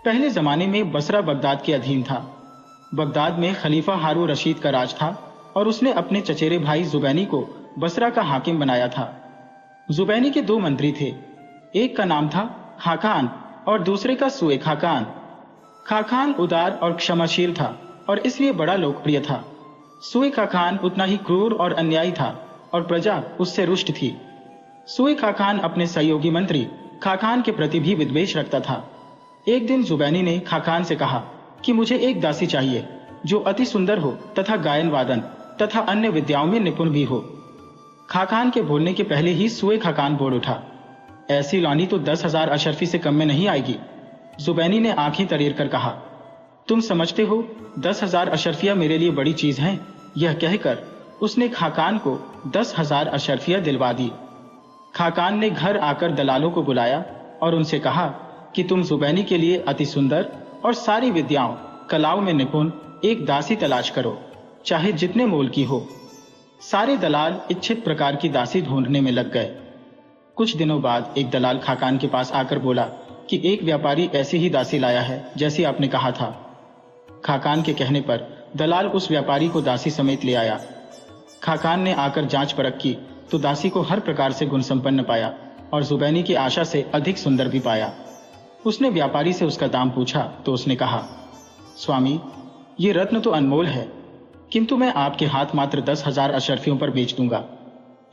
पहले जमाने में बसरा बगदाद के अधीन था। बगदाद में खलीफा हारून रशीद का राज था और उसने अपने चचेरे भाई जुबैनी को बसरा का हाकिम बनाया था। जुबैनी के 2 मंत्री थे, एक का नाम था खाकान और दूसरे का सुए खाकान। खाकान उदार और क्षमाशील था और इसलिए बड़ा लोकप्रिय था। सुए खाकान उतना ही क्रूर और अन्यायी था और प्रजा उससे रुष्ट थी। सुए खाकान अपने सहयोगी मंत्री खाकान के प्रति भी विद्वेष रखता था। एक दिन जुबैनी ने खाकान से कहा कि मुझे एक दासी चाहिए जो अति सुंदर हो तथा गायन वादन तथा अन्य विद्याओं में निपुण भी हो। खाकान के बोलने के पहले ही सुए खाकान बोल उठा, ऐसी लौनी तो 10,000 अशरफी से कम में नहीं आएगी। जुबैनी ने आंखें तरेर कर कहा, तुम समझते हो 10,000 अशरफिया मेरे लिए बड़ी चीज हैं। यह कहकर उसने खाकान को 10,000 अशरफिया दिलवा दी। खाकान ने घर आकर दलालों को बुलाया और उनसे कहा कि तुम जुबैनी के लिए अति सुंदर और सारी विद्याओं कलाओं में निपुण एक दासी तलाश करो, चाहे जितने मोल की हो। सारे दलाल इच्छित प्रकार की दासी ढूंढने में लग गए। कुछ दिनों बाद एक दलाल खाकान के पास आकर बोला कि एक व्यापारी ऐसी ही दासी लाया है जैसी आपने कहा था। खाकान के कहने पर दलाल उस व्यापारी को दासी समेत ले आया। खाकान ने आकर जांच परख की तो दासी को हर प्रकार से गुण संपन्न पाया और जुबैनी की आशा से अधिक सुंदर भी पाया। उसने व्यापारी से उसका दाम पूछा तो उसने कहा, स्वामी, ये रत्न तो अनमोल है, किंतु मैं आपके हाथ मात्र 10,000 अशरफियों पर बेच दूंगा।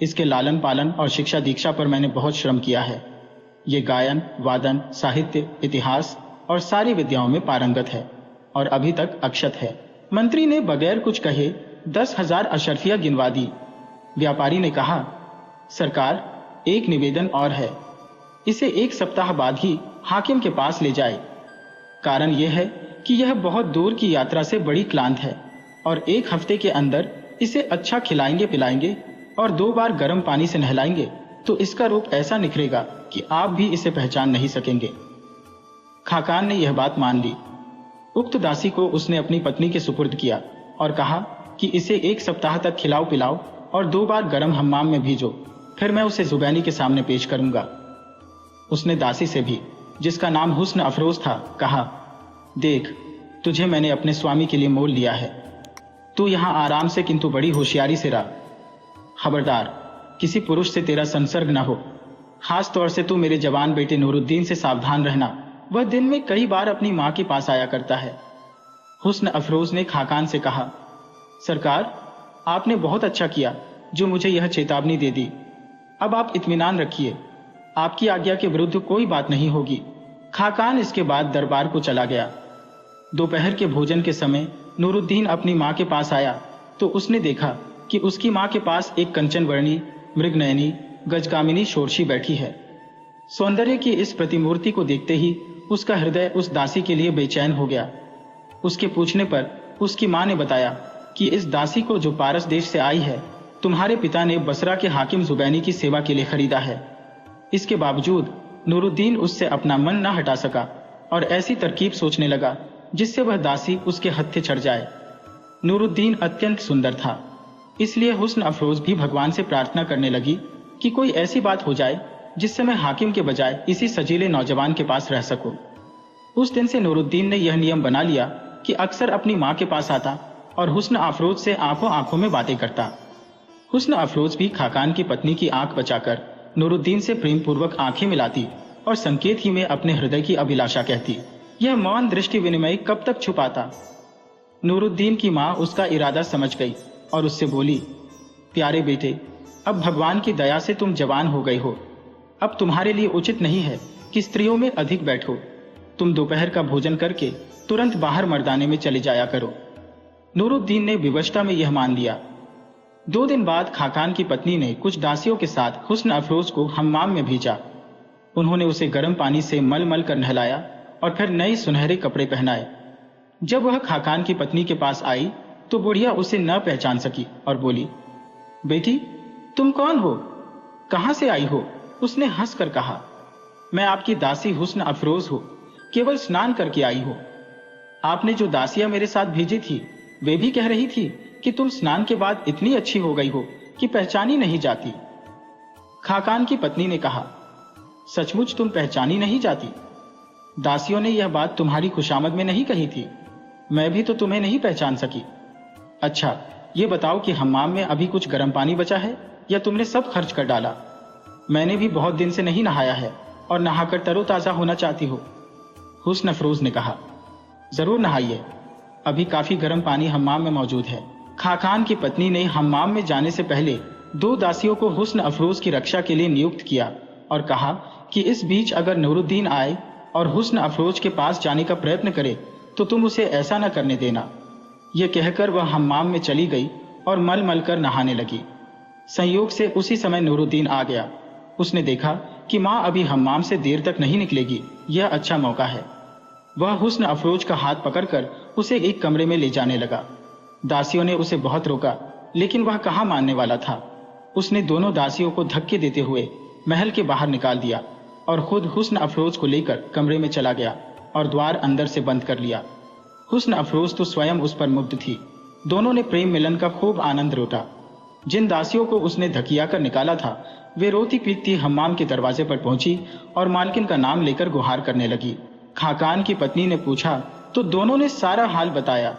इसके लालन पालन और शिक्षा दीक्षा पर मैंने बहुत श्रम किया है। ये गायन, वादन, साहित्य, इतिहास और सारी विद्याओं में पारंगत है और अभी तक अक्षत है। मंत्री ने बगैर कुछ कहे 10,000 अशरफिया गिनवा दी। व्यापारी ने कहा, सरकार, एक निवेदन और है, इसे 1 सप्ताह बाद ही हाकिम के पास ले जाए। कारण यह है कि यह बहुत दूर की यात्रा से बड़ी क्लांत है और 1 हफ्ते के अंदर इसे अच्छा खिलाएंगे पिलाएंगे और 2 बार गर्म पानी से नहलाएंगे तो इसका रूप ऐसा निखरेगा कि आप भी इसे पहचान नहीं सकेंगे। खाकान ने यह बात मान ली। उक्त दासी को उसने अपनी पत्नी के सुपुर्द किया और कहा कि इसे 1 सप्ताह तक खिलाओ पिलाओ और 2 बार गर्म हम्माम में भीजो, फिर मैं उसे जुबैनी के सामने पेश करूंगा। उसने दासी से भी, जिसका नाम हुस्न अफरोज था, कहा, देख, तुझे मैंने अपने स्वामी के लिए मोल लिया है। तू यहां आराम से किंतु बड़ी होशियारी से रह। खबरदार, किसी पुरुष से तेरा संसर्ग न हो। खास तौर से तू मेरे जवान बेटे नूरुद्दीन से सावधान रहना, वह दिन में कई बार अपनी मां के पास आया करता है। हुस्न अफरोज ने खाकान से कहा, सरकार, आपने बहुत अच्छा किया जो मुझे यह चेतावनी दे दी। अब आप इत्मीनान रखिए, आपकी आज्ञा के विरुद्ध कोई बात नहीं होगी। खाकान इसके बाद दरबार को चला गया। दोपहर के भोजन के समय नूरुद्दीन अपनी मां के पास आया तो उसने देखा कि उसकी मां के पास एक कंचनवर्णी, मृगनयनी, गजकामिनी शोरशी बैठी है। सौंदर्य की इस प्रतिमूर्ति को देखते ही उसका हृदय उस दासी के लिए बेचैन हो गया। उसके पूछने पर उसकी मां ने बताया कि इस दासी को, जो पारस देश से आई है, तुम्हारे पिता ने बसरा के हाकिम जुबैनी की सेवा के लिए खरीदा है। इसके बावजूद नूरुद्दीन उससे अपना मन न हटा सका और ऐसी तरकीब सोचने लगा जिससे वह दासी उसके हत्थे चढ़ जाए। नूरुद्दीन अत्यंत सुंदर था, इसलिए हुस्न अफरोज भी भगवान से प्रार्थना करने लगी कि कोई ऐसी बात हो जाए जिससे मैं हाकिम के बजाय इसी सजीले नौजवान के पास रह सकूं। उस दिन से नूरुद्दीन ने यह नियम बना लिया कि अक्सर अपनी मां के पास आता और हुस्न अफरोज से आंखों आंखों में बातें करता। हुस्न अफरोज भी खाकान की पत्नी की आंख बचाकर नूरुद्दीन से प्रेम पूर्वक आंखें मिलाती और संकेत ही में अपने हृदय की अभिलाषा कहती। यह मौन दृष्टि विनिमय कब तक छुपाता। नूरुद्दीन की मां उसका इरादा समझ गई और उससे बोली, प्यारे बेटे, अब भगवान की दया से तुम जवान हो गए हो। अब तुम्हारे लिए उचित नहीं है कि स्त्रियों में अधिक बैठो। तुम दोपहर का भोजन करके तुरंत बाहर मर्दाने में चले जाया करो। नूरुद्दीन ने विवशता में यह मान लिया। 2 दिन बाद खाकान की पत्नी ने कुछ दासियों के साथ हुस्न अफरोज को हम्माम में भेजा। उन्होंने उसे गर्म पानी से मल मल कर नहलाया और फिर नए सुनहरे कपड़े पहनाए। जब वह खाकान की पत्नी के पास आई तो बुढ़िया उसे न पहचान सकी और बोली, बेटी, तुम कौन हो? कहां से आई हो? उसने हंसकर कहा, मैं आपकी दासी हुस्न अफरोज हूं, केवल स्नान करके आई हो। आपने जो दासियां मेरे साथ भेजी थी वे भी कह रही थी कि तुम स्नान के बाद इतनी अच्छी हो गई हो कि पहचानी नहीं जाती। खाकान की पत्नी ने कहा, सचमुच तुम पहचानी नहीं जाती? दासियों ने यह बात तुम्हारी खुशामद में नहीं कही थी। मैं भी तो तुम्हें नहीं पहचान सकी। अच्छा, ये बताओ कि हम्माम में अभी कुछ गर्म पानी बचा है या तुमने सब खर्च कर डाला? मैंने भी बहुत दिन से नहीं नहाया है और नहाकर तरोताजा होना चाहती हो। हुस्न अफरोज ने कहा, जरूर नहाइए, अभी काफी गर्म पानी हम्माम में मौजूद है। खाकान की पत्नी ने हम्माम में जाने से पहले 2 दासियों को हुस्न अफरोज की रक्षा के लिए नियुक्त किया और कहा कि इस बीच अगर नूरुद्दीन आए और हुस्न अफरोज के पास जाने का प्रयत्न करे तो तुम उसे ऐसा न करने देना। यह कहकर वह हम्माम में चली गई और मल मल कर नहाने लगी। संयोग से उसी समय नूरुद्दीन आ गया। उसने देखा कि माँ अभी हम्माम से देर तक नहीं निकलेगी, यह अच्छा मौका है। वह हुस्न अफरोज का हाथ पकड़कर उसे एक कमरे में ले जाने लगा। दासियों ने उसे बहुत रोका, लेकिन वह कहाँ मानने वाला था। उसने दोनों दासियों को धक्के देते हुए महल के बाहर निकाल दिया और खुद हुस्न अफरोज को लेकर कमरे में चला गया और द्वार अंदर से बंद कर लिया। हुस्न अफरोज तो स्वयं उस पर मुग्ध थी। दोनों ने प्रेम मिलन का खूब आनंद लूटा। जिन दासियों को उसने धकिया कर निकाला था वे रोती पीटती हम्माम के दरवाजे पर पहुंची और मालकिन का नाम लेकर गुहार करने लगी। खाकान की पत्नी ने पूछा तो दोनों ने सारा हाल बताया।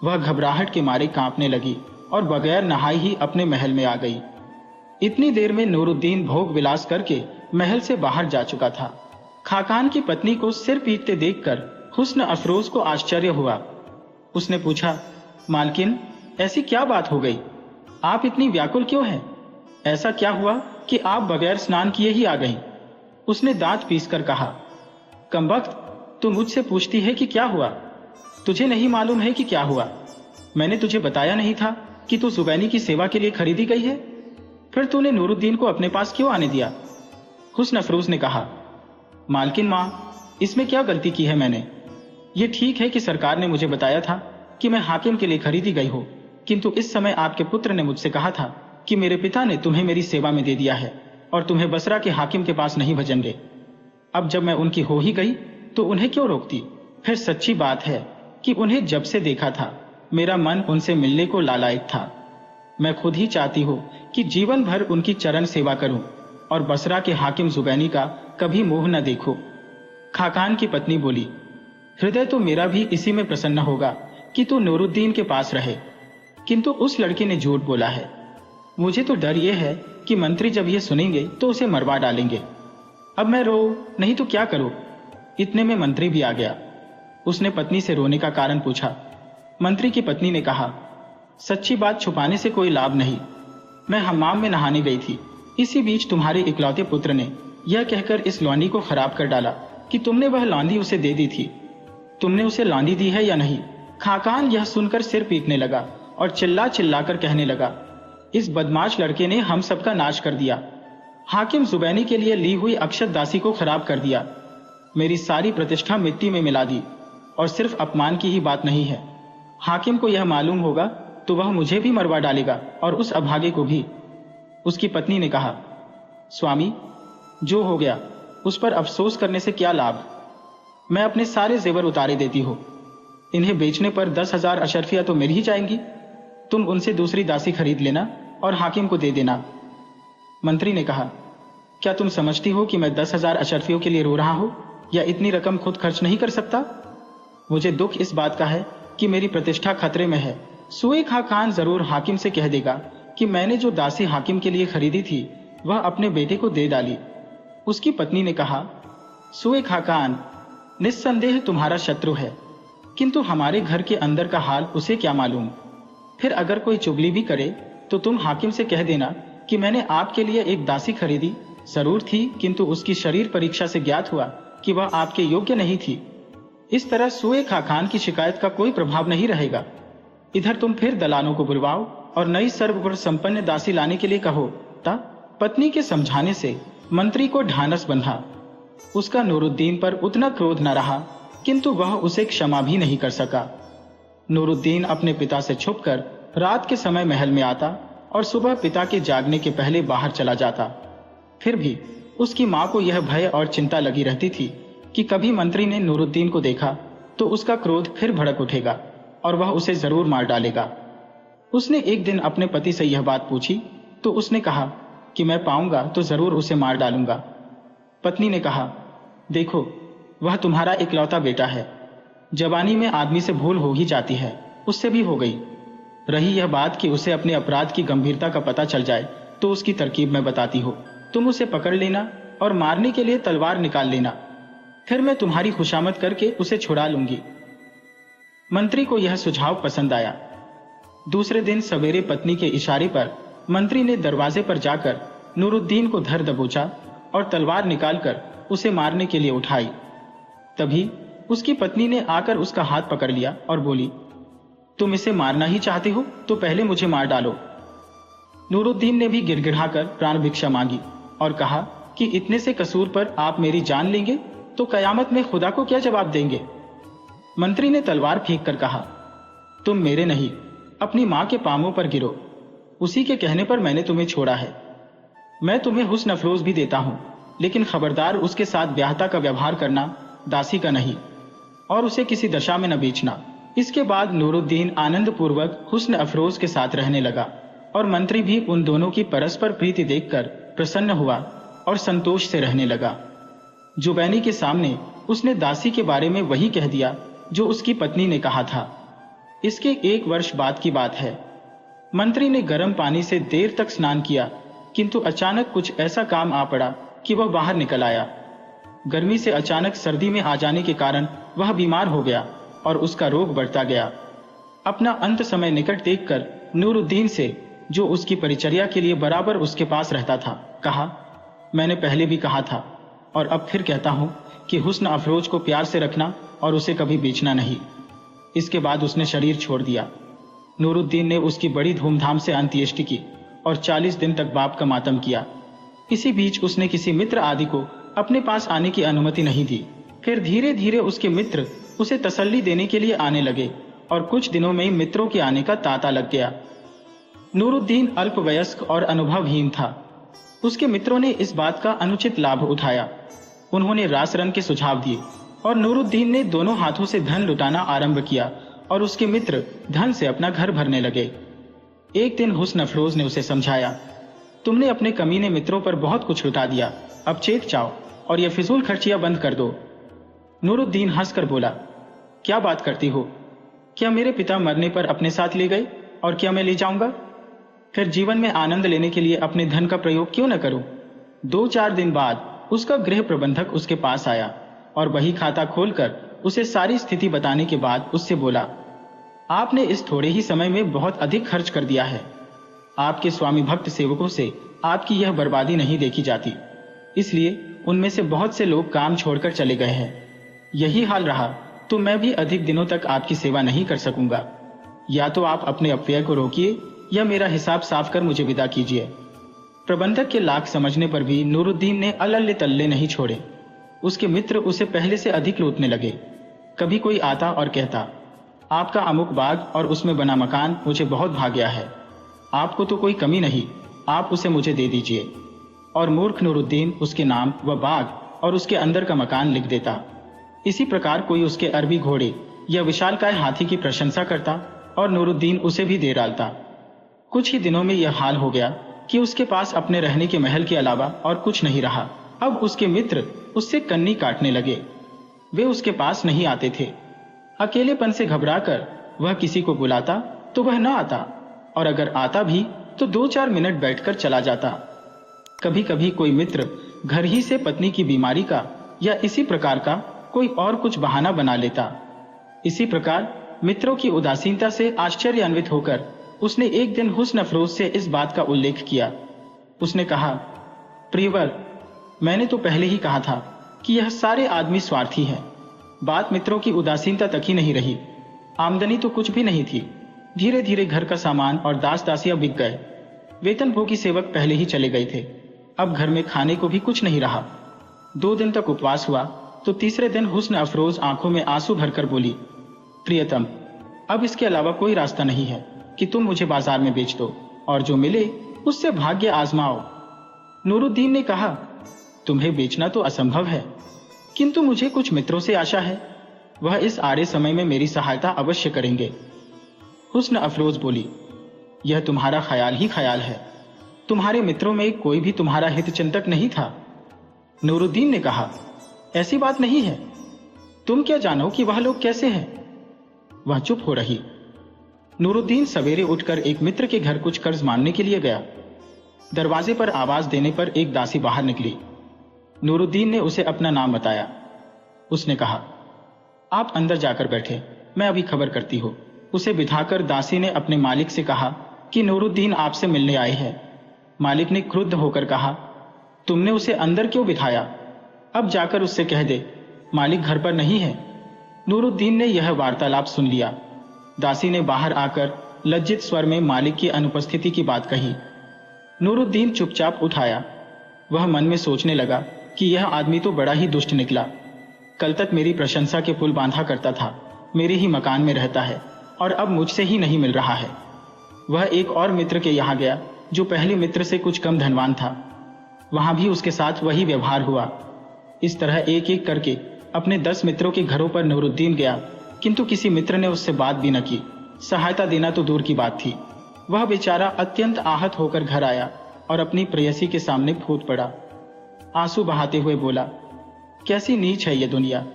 वह घबराहट के मारे कांपने लगी और बगैर नहाई ही अपने महल में आ गई। इतनी देर में नूरुद्दीन भोग विलास करके महल से बाहर जा चुका था। खाकान की पत्नी को सिर पीटते देखकर हुस्न अफरोज को आश्चर्य हुआ। उसने पूछा, मालकिन, ऐसी क्या बात हो गई? आप इतनी व्याकुल क्यों हैं? ऐसा क्या हुआ कि आप बगैर स्नान किए ही आ गईं? उसने दांत पीसकर कहा, कमबख्त, तू मुझसे पूछती है कि क्या हुआ? तुझे नहीं मालूम है कि क्या हुआ? मैंने तुझे बताया नहीं था कि तू जुबैनी की सेवा के लिए खरीदी गई है? फिर तूने नूरुद्दीन को अपने पास क्यों आने दिया? हुस्न अफरोज ने कहा, मालकिन माँ, इसमें क्या गलती की है मैंने? ये ठीक है कि सरकार ने मुझे बताया था कि मैं हाकिम के लिए खरीदी गई हो, किंतु इस समय आपके पुत्र ने मुझसे कहा था कि मेरे पिता ने तुम्हें मेरी सेवा में दे दिया है और तुम्हें बसरा के हाकिम के पास नहीं भेजेंगे। अब जब मैं उनकी हो ही गई तो उन्हें क्यों रोकती? फिर सच्ची बात है कि उन्हें जब से देखा था मेरा मन उनसे मिलने को लालायक था। मैं खुद ही चाहती हूँ कि जीवन भर उनकी चरण सेवा करूं और बसरा के हाकिम जुबैनी का कभी मुंह न देखूं। खाकान की पत्नी बोली, हृदय तो मेरा भी इसी में प्रसन्न होगा कि तू नूरुद्दीन के पास रहे, किंतु उस लड़के ने झूठ बोला है। मुझे तो डर यह है कि मंत्री जब ये सुनेंगे तो उसे मरवा डालेंगे। अब मैं रो नहीं तो क्या करूं? इतने में मंत्री भी आ गया। उसने पत्नी से रोने का कारण पूछा। मंत्री की पत्नी ने कहा, सच्ची बात छुपाने से कोई लाभ नहीं। मैं हम्माम में नहाने गई थी, इसी बीच तुम्हारे इकलौते पुत्र ने यह कहकर इस लौंडी को खराब कर डाला कि तुमने वह लौंडी उसे दे दी थी। तुमने उसे लौंडी दी है या नहीं? खाकान यह सुनकर सिर पीटने लगा और चिल्ला चिल्लाकर कहने लगा, इस बदमाश लड़के ने हम सबका नाश कर दिया। हाकिम जुबैनी के लिए ली हुई अक्षत दासी को खराब कर दिया। मेरी सारी प्रतिष्ठा मिट्टी में मिला दी। और सिर्फ अपमान की ही बात नहीं है, हाकिम को यह मालूम होगा तो वह मुझे भी मरवा डालेगा और उस अभागे को भी। उसकी पत्नी ने कहा, स्वामी, जो हो गया उस पर अफसोस करने से क्या लाभ? मैं अपने सारे जेवर उतारे देती हूँ। इन्हें बेचने पर 10,000 अशरफिया तो मिल ही जाएंगी। तुम उनसे दूसरी दासी खरीद लेना और हाकिम को दे देना। मंत्री ने कहा, क्या तुम समझती हो कि मैं 10,000 अशरफियों के लिए रो रहा हूं या इतनी रकम खुद खर्च नहीं कर सकता? मुझे दुख इस बात का है कि मेरी प्रतिष्ठा खतरे में है। सुए खाकान जरूर हाकिम से कह देगा कि मैंने जो दासी हाकिम के लिए खरीदी थी वह अपने बेटे को दे डाली। उसकी पत्नी ने कहा, सुए खाकान निस्संदेह तुम्हारा शत्रु है, किंतु हमारे घर के अंदर का हाल उसे क्या मालूम। फिर अगर कोई चुगली भी करे तो तुम हाकिम से कह देना कि मैंने आपके लिए एक दासी खरीदी जरूर थी, किंतु उसकी शरीर परीक्षा से ज्ञात हुआ कि वह आपके योग्य नहीं थी। इस तरह सुए खाकान की शिकायत का कोई प्रभाव नहीं रहेगा। इधर तुम फिर दलालों को बुलवाओ और नई सर्वगुण संपन्न दासी लाने के लिए कहो। पत्नी के समझाने से मंत्री को ढांढस बंधा। उसका नूरुद्दीन पर उतना क्रोध न रहा, किंतु वह उसे क्षमा भी नहीं कर सका। नूरुद्दीन अपने पिता से छुपकर रात के समय महल में आता और सुबह पिता के जागने के पहले बाहर चला जाता। फिर भी उसकी मां को यह भय और चिंता लगी रहती थी कि कभी मंत्री ने नूरुद्दीन को देखा तो उसका क्रोध फिर भड़क उठेगा और वह उसे जरूर मार डालेगा। उसने एक दिन अपने पति से यह बात पूछी तो उसने कहा कि मैं पाऊंगा तो जरूर उसे मार डालूंगा। पत्नी ने कहा, देखो, वह तुम्हारा इकलौता बेटा है। जवानी में आदमी से भूल हो ही जाती है, उससे भी हो गई। रही यह बात कि उसे अपने अपराध की गंभीरता का पता चल जाए तो उसकी तरकीब मैं बताती हूँ। तुम उसे पकड़ लेना और मारने के लिए तलवार निकाल लेना, फिर मैं तुम्हारी खुशामद करके उसे छुड़ा लूंगी। मंत्री को यह सुझाव पसंद आया। दूसरे दिन सवेरे पत्नी के इशारे पर मंत्री ने दरवाजे पर जाकर नूरुद्दीन को धर दबोचा और तलवार निकालकर उसे मारने के लिए उठाई। तभी उसकी पत्नी ने आकर उसका हाथ पकड़ लिया और बोली, तुम इसे मारना ही चाहते हो तो पहले मुझे मार डालो। नूरुद्दीन ने भी गिड़गिड़ाकर प्राण भिक्षा मांगी और कहा कि इतने से कसूर पर आप मेरी जान लेंगे तो कयामत में खुदा को क्या जवाब देंगे। मंत्री ने तलवार फेंक कर कहा, तुम मेरे नहीं अपनी मां के पांवों पर गिरो, उसी के कहने पर मैंने तुम्हें छोड़ा है। मैं तुम्हें हुस्न अफरोज भी देता हूं, लेकिन खबरदार उसके साथ ब्याहता का व्यवहार करना, दासी का नहीं, और उसे किसी दशा में न बेचना। इसके बाद नूरुद्दीन आनंद पूर्वक हुस्न अफरोज के साथ रहने लगा और मंत्री भी उन दोनों की परस्पर प्रीति देखकर प्रसन्न हुआ और संतोष से रहने लगा। जुबैनी के सामने उसने दासी के बारे में वही कह दिया जो उसकी पत्नी ने कहा था। इसके 1 वर्ष बाद की बात है। मंत्री ने गर्म पानी से देर तक स्नान किया, किंतु अचानक कुछ ऐसा काम आ पड़ा कि वह बाहर निकल आया। गर्मी से अचानक सर्दी में आ जाने के कारण वह बीमार हो गया और उसका रोग बढ़ता गया। अपना अंत समय निकट देखकर नूरुद्दीन से, जो उसकी परिचर्या के लिए बराबर उसके पास रहता था, कहा, मैंने पहले भी कहा था और अब फिर कहता हूं कि हुस्न अफरोज को प्यार से रखना और उसे कभी बेचना नहीं। इसके बाद उसने शरीर छोड़ दिया। नूरुद्दीन ने उसकी बड़ी धूमधाम से अंत्येष्टि की और 40 दिन तक बाप का मातम किया। इसी बीच उसने किसी मित्र आदि को अपने पास आने की अनुमति नहीं दी। फिर धीरे धीरे उसके मित्र उसे तसल्ली देने के लिए आने लगे और कुछ दिनों में ही मित्रों के आने का तांता लग गया। नूरुद्दीन अल्पवयस्क और अनुभवहीन था। उसके मित्रों ने इस बात का अनुचित लाभ उठाया। उन्होंने रासरन के सुझाव दिए और नूरुद्दीन ने दोनों हाथों से धन लुटाना आरंभ किया और उसके मित्र धन से अपना घर भरने लगे। एक दिन हुस्न अफरोज ने उसे समझाया, तुमने अपने कमीने मित्रों पर बहुत कुछ लुटा दिया, अब चेत जाओ और ये फिजूल खर्चियां बंद कर दो। नूरुद्दीन हंसकर बोला, क्या बात करती हो? क्या मेरे पिता मरने पर अपने साथ ले गए और क्या मैं ले जाऊंगा? फिर जीवन में आनंद लेने के लिए अपने धन का प्रयोग क्यों न करूं? 2-4 दिन बाद उसका गृह प्रबंधक उसके पास आया और वही खाता खोलकर उसे सारी स्थिति बताने के बाद उससे बोला, आपने इस थोड़े ही समय में बहुत अधिक खर्च कर दिया है। आपके स्वामी भक्त सेवकों से आपकी यह बर्बादी नहीं देखी जाती, इसलिए उनमें से बहुत से लोग काम छोड़कर चले गए हैं। यही हाल रहा तो मैं भी अधिक दिनों तक आपकी सेवा नहीं कर सकूंगा। या तो आप अपने अपव्यय को रोकिए या मेरा हिसाब साफ कर मुझे विदा कीजिए। प्रबंधक के लाख समझने पर भी नूरुद्दीन ने अलल्ले तल्ले नहीं छोड़े। उसके मित्र उसे पहले से अधिक लूटने लगे। कभी कोई आता और कहता, आपका अमुक बाग और उसमें बना मकान मुझे बहुत भा गया है, आपको तो कोई कमी नहीं, आप उसे मुझे दे दीजिए। और मूर्ख नूरुद्दीन उसके नाम व बाग और उसके अंदर का मकान लिख देता। इसी प्रकार कोई उसके अरबी घोड़े या विशालकाय हाथी की प्रशंसा करता और नूरुद्दीन उसे भी दे डालता। कुछ ही दिनों में यह हाल हो गया कि उसके पास अपने रहने के महल के अलावा और कुछ नहीं रहा। अब उसके मित्र उससे कन्नी काटने लगे। वे उसके पास नहीं आते थे। अकेलेपन से घबराकर वह किसी को बुलाता तो वह न आता, और अगर आता भी तो 2-4 मिनट बैठकर चला जाता। कभी कभी कोई मित्र घर ही से पत्नी की बीमारी का या इसी प्रकार का कोई और कुछ बहाना बना लेता। इसी प्रकार मित्रों की उदासीनता से आश्चर्यान्वित होकर उसने एक दिन हुस्न अफरोज से इस बात का उल्लेख किया। उसने कहा, प्रियवर, मैंने तो पहले ही कहा था कि यह सारे आदमी स्वार्थी हैं। बात मित्रों की उदासीनता तक ही नहीं रही। आमदनी तो कुछ भी नहीं थी। धीरे धीरे घर का सामान और दास दासियां बिक गए। वेतनभोगी सेवक पहले ही चले गए थे। अब घर में खाने को भी कुछ नहीं रहा। 2 दिन तक उपवास हुआ तो तीसरे दिन हुस्न अफरोज आंखों में आंसू भरकर बोली, प्रियतम, अब इसके अलावा कोई रास्ता नहीं है कि तुम मुझे बाजार में बेच दो और जो मिले उससे भाग्य आजमाओ। नूरुद्दीन ने कहा, तुम्हें बेचना तो असंभव है, किंतु मुझे कुछ मित्रों से आशा है, वह इस आड़े समय में मेरी सहायता अवश्य करेंगे। हुस्न अफरोज बोली, यह तुम्हारा ख्याल ही ख्याल है, तुम्हारे मित्रों में कोई भी तुम्हारा हितचिंतक नहीं था। नूरुद्दीन ने कहा, ऐसी बात नहीं है, तुम क्या जानो कि वह लोग कैसे हैं? वह चुप हो रही। नूरुद्दीन सवेरे उठकर एक मित्र के घर कुछ कर्ज मांगने के लिए गया। दरवाजे पर आवाज देने पर एक दासी बाहर निकली। नूरुद्दीन ने उसे अपना नाम बताया। उसने कहा, आप अंदर जाकर बैठे, मैं अभी खबर करती हूँ। उसे बिठाकर दासी ने अपने मालिक से कहा कि नूरुद्दीन आपसे मिलने आए हैं। मालिक ने क्रुद्ध होकर कहा, तुमने उसे अंदर क्यों बिठाया? अब जाकर उससे कह दे मालिक घर पर नहीं है। नूरुद्दीन ने यह वार्तालाप सुन लिया। दासी ने बाहर आकर लज्जित स्वर में मालिक की अनुपस्थिति की बात कही। नूरुद्दीन चुपचाप उठाया। वह मन में सोचने लगा कि यह आदमी तो बड़ा ही दुष्ट निकला। कल तक मेरी प्रशंसा के पुल बांधा करता था, मेरे ही मकान में रहता है और अब मुझसे ही नहीं मिल रहा है। वह एक और मित्र के यहाँ गया जो पहले मित्र से कुछ कम धनवान था। वहां भी उसके साथ वही व्यवहार हुआ। इस तरह एक एक करके अपने 10 मित्रों के घरों पर नूरुद्दीन गया, किंतु किसी मित्र ने उससे बात भी न की। सहायता देना तो दूर की बात थी। वह बेचारा अत्यंत आहत होकर घर आया और अपनी प्रेयसी के सामने फूट पड़ा। आंसू बहाते हुए बोला, कैसी नीच है यह दुनिया।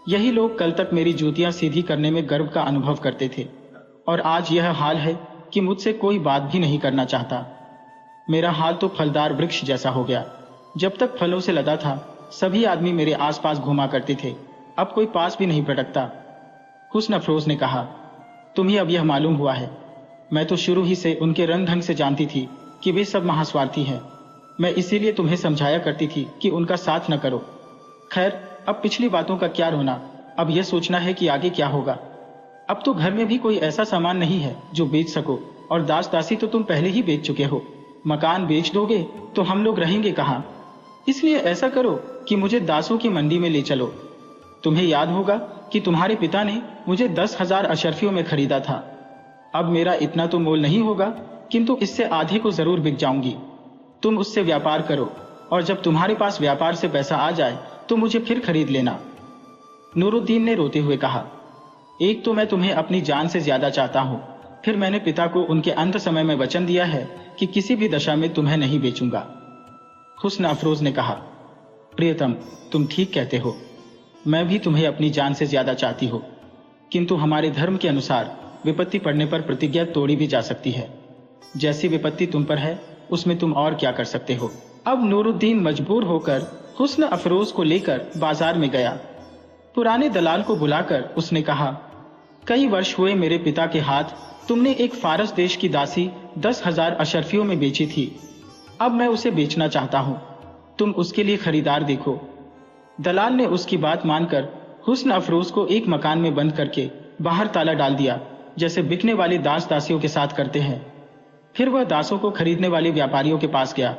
यही लोग कल तक मेरी जूतियां सीधी करने में गर्व का अनुभव करते थे और आज यह हाल है कि मुझसे कोई बात भी नहीं करना चाहता। मेरा हाल तो फलदार वृक्ष जैसा हो गया। जब तक फलों से लदा था सभी आदमी मेरे आसपास घूमा करते थे, अब कोई पास भी नहीं पटकता। हुस्न अफरोज ने कहा, तुम्हें अब यह मालूम हुआ है। मैं तो शुरू ही से उनके रंग ढंग से जानती थी कि वे सब महास्वार्थी हैं। मैं इसीलिए तुम्हें समझाया करती थी कि उनका साथ न करो। खैर, अब पिछली बातों का क्या रोना, अब यह सोचना है कि आगे क्या होगा। अब तो घर में भी कोई ऐसा सामान नहीं है जो बेच सको, और दास दासी तो तुम पहले ही बेच चुके हो। मकान बेच दोगे तो हम लोग रहेंगे कहाँ? इसलिए ऐसा करो कि मुझे दासों की मंडी में ले चलो। तुम्हें याद होगा कि तुम्हारे पिता ने मुझे 10,000 अशर्फियों में खरीदा था। अब मेरा इतना तो मोल नहीं होगा, किंतु इससे आधे को जरूर बिक जाऊंगी। तुम उससे व्यापार करो और जब तुम्हारे पास व्यापार से पैसा आ जाए तो मुझे फिर खरीद लेना। नूरुद्दीन ने रोते हुए कहा, एक तो मैं तुम्हें अपनी जान से ज्यादा चाहता हूं, फिर मैंने पिता को उनके अंत समय में वचन दिया है कि किसी भी दशा में तुम्हें नहीं बेचूंगा। हुस्न अफरोज ने कहा, प्रियतम, तुम ठीक कहते हो। मैं भी तुम्हें अपनी जान से ज्यादा चाहती हूँ, किंतु हमारे धर्म के अनुसार विपत्ति पड़ने पर प्रतिज्ञा तोड़ी भी जा सकती है। जैसी विपत्ति तुम पर है उसमें तुम और क्या कर सकते हो। अब नूरुद्दीन मजबूर होकर हुस्न अफरोज को लेकर बाजार में गया। पुराने दलाल को बुलाकर उसने कहा, कई वर्ष हुए मेरे पिता के हाथ तुमने एक फारस देश की दासी 10,000 अशर्फियों में बेची थी। अब मैं उसे बेचना चाहता हूं, तुम उसके लिए खरीदार देखो। दलाल ने उसकी बात मानकर हुस्न अफरोज को एक मकान में बंद करके बाहर ताला डाल दिया, जैसे बिकने वाले दास दासियों के साथ करते हैं। फिर वह दासों को खरीदने वाले व्यापारियों के पास गया।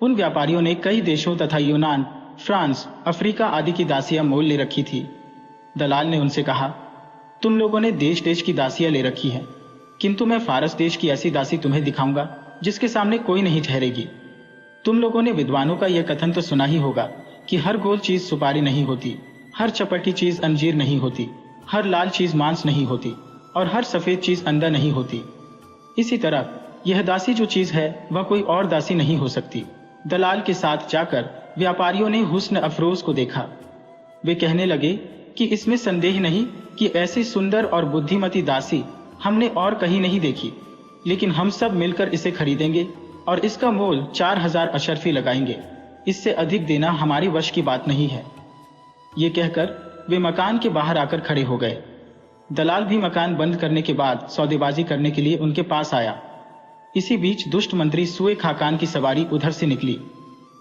उन व्यापारियों ने कई देशों तथा यूनान, फ्रांस, अफ्रीका आदि की दासियां मोल ले रखी थी। दलाल ने उनसे कहा, तुम लोगों ने देश देश की दासियां ले रखी हैं, किंतु मैं फारस देश की ऐसी दासी तुम्हें दिखाऊंगा जिसके सामने कोई नहीं ठहरेगी। तुम लोगों ने विद्वानों का यह कथन तो सुना ही होगा कि हर गोल चीज सुपारी नहीं होती, हर चपटी चीज अंजीर नहीं होती, हर लाल चीज मांस नहीं होती और हर सफेद चीज अंडा नहीं होती। इसी तरह यह दासी जो चीज है वह कोई और दासी नहीं हो सकती। दलाल के साथ जाकर व्यापारियों ने हुस्न अफरोज को देखा। वे कहने लगे कि इसमें संदेह नहीं कि ऐसी सुंदर और बुद्धिमती दासी हमने और कहीं नहीं देखी, लेकिन हम सब मिलकर इसे खरीदेंगे और इसका मोल 4,000 अशर्फी लगाएंगे। इससे अधिक देना हमारी वश की बात नहीं है। ये कहकर वे मकान के बाहर आकर खड़े हो गए। दलाल भी मकान बंद करने के बाद सौदेबाजी करने के लिए उनके पास आया। इसी बीच दुष्ट मंत्री सुए खाकान की सवारी उधर से निकली।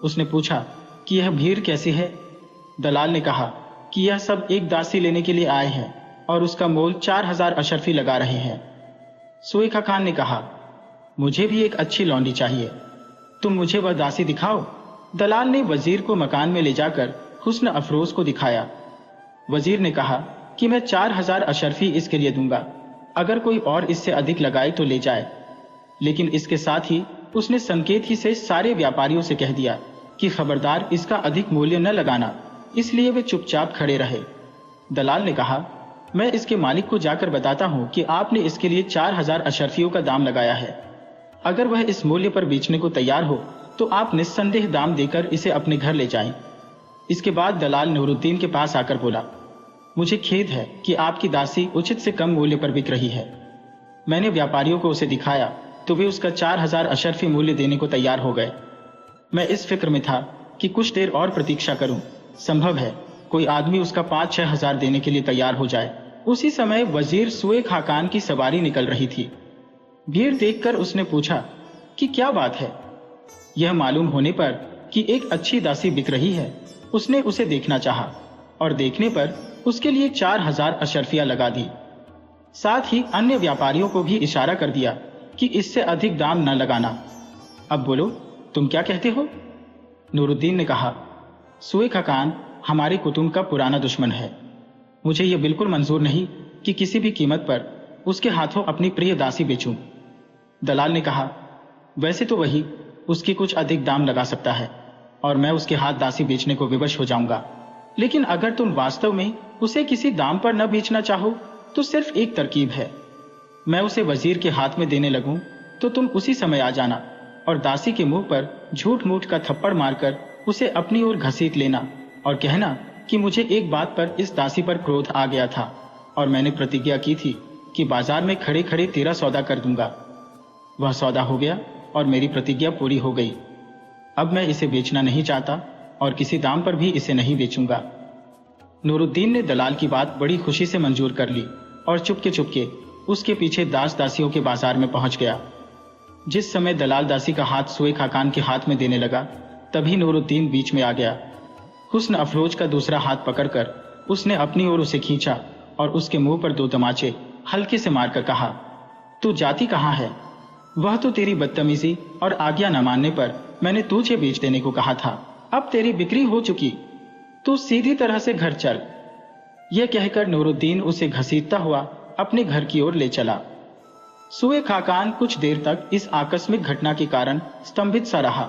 उसने पूछा कि यह भीड़ कैसी है? दलाल ने कहा कि यह सब एक दासी लेने के लिए आए हैं और उसका मोल 4,000 अशर्फी लगा रहे हैं। सुए खाकान ने कहा, मुझे भी एक अच्छी लौंडी चाहिए, तुम मुझे वह दासी दिखाओ। दलाल ने वजीर को मकान में ले जाकर हुस्न अफरोज को दिखाया। वजीर ने कहा कि मैं 4,000 अशर्फी इसके लिए दूंगा, अगर कोई और इससे अधिक लगाए तो ले जाए। लेकिन इसके साथ ही उसने संकेत ही से सारे व्यापारियों से कह दिया कि खबरदार इसका अधिक मूल्य न लगाना, इसलिए वे चुपचाप खड़े रहे। दलाल ने कहा, मैं इसके मालिक को जाकर बताता हूं कि आपने इसके लिए 4,000 अशर्फियों का दाम लगाया है। अगर वह इस मूल्य पर बेचने को तैयार हो तो आप निस्संदेह दाम देकर इसे अपने घर ले जाएं। इसके बाद दलाल नूरुद्दीन के पास आकर बोला, मुझे खेद है कि आपकी दासी उचित से कम मूल्य पर बिक रही है। मैंने व्यापारियों को उसे दिखाया तो वे उसका 4000 अशर्फी मूल्य देने को तैयार हो गए। मैं इस फिक्र में था कि कुछ देर और प्रतीक्षा करूं, संभव है कोई आदमी उसका 5-6 हजार देने के लिए तैयार हो जाए। उसी समय वजीर सुए खाकान की सवारी निकल रही थी। भीड़ देखकर उसने पूछा कि क्या बात है। यह मालूम होने पर कि एक अच्छी दासी बिक रही है, उसने उसे देखना चाहा और देखने पर उसके लिए 4000 अशर्फिया लगा दी। साथ ही अन्य व्यापारियों को भी इशारा कर दिया कि इससे अधिक दाम न लगाना। अब बोलो, तुम क्या कहते हो? नूरुद्दीन ने कहा, सुए खाकान हमारे कुटुंब का पुराना दुश्मन है। मुझे यह बिल्कुल मंजूर नहीं कि किसी भी कीमत पर उसके हाथों अपनी प्रिय दासी बेचूं। दलाल ने कहा, वैसे तो वही उसकी कुछ अधिक दाम लगा सकता है और मैं उसके हाथ दासी बेचने को विवश हो जाऊंगा, लेकिन अगर तुम वास्तव में उसे किसी दाम पर न बेचना चाहो तो सिर्फ एक तरकीब है। मैं उसे वजीर के हाथ में देने लगूं तो तुम उसी समय आ जाना और दासी के मुंह पर झूठ मूठ का थप्पड़ मारकर उसे अपनी ओर घसीट लेना और कहना कि मुझे एक बात पर इस दासी पर क्रोध आ गया था और मैंने प्रतिज्ञा की थी कि बाजार में खड़े खड़े तेरा सौदा कर दूंगा। वह सौदा हो गया और मेरी प्रतिज्ञा पूरी हो गई। अब मैं इसे बेचना नहीं चाहता और किसी दाम पर भी इसे नहीं बेचूंगा। नूरुद्दीन ने दलाल की बात बड़ी खुशी से मंजूर कर ली और चुपके चुपके उसके पीछे दास दासियों के बाजार में पहुंच गया। जिस समय दलाल दासी का हाथ सुए खाकान के हाथ में देने लगा, तभी नूरुद्दीन बीच में आ गया। हुस्न अफरोज का दूसरा हाथ पकड़कर उसने अपनी ओर उसे खींचा और उसके मुंह पर 2 तमाचे हल्के से मारकर कहा, तू जाती कहाँ है? वह तो तेरी बदतमीजी और आज्ञा न मानने पर मैंने तुझे बेच देने को कहा था। अब तेरी बिक्री हो चुकी, तू सीधी तरह से घर चल। यह कहकर नूरुद्दीन उसे घसीटता हुआ अपने घर की ओर ले चला। सुए खाकान कुछ देर तक इस आकस्मिक घटना के कारण स्तंभित सा रहा,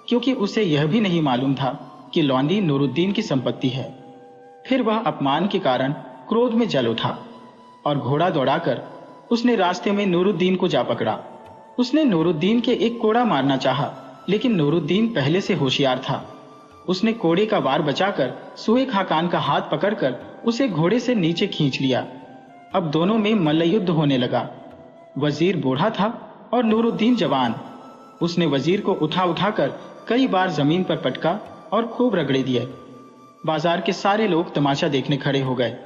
क्योंकि उसे यह भी नहीं मालूम था कि लौंडी नूरुद्दीन की संपत्ति है। फिर वह अपमान के कारण क्रोध में जल उठा और घोड़ा दौड़ाकर उसने रास्ते में नूरुद्दीन को जा पकड़ा। उसने नूरुद्दीन के एक कोड़ा मारना चाहा, लेकिन नूरुद्दीन पहले से होशियार था। उसने कोड़े का वार बचाकर सुए खाकान का हाथ पकड़कर उसे घोड़े से नीचे खींच लिया। अब दोनों में मल्लयुद्ध होने लगा। वजीर बूढ़ा था और नूरुद्दीन जवान। उसने वजीर को उठा उठाकर कई बार जमीन पर पटका और खूब रगड़े दिए। बाजार के सारे लोग तमाशा देखने खड़े हो गए।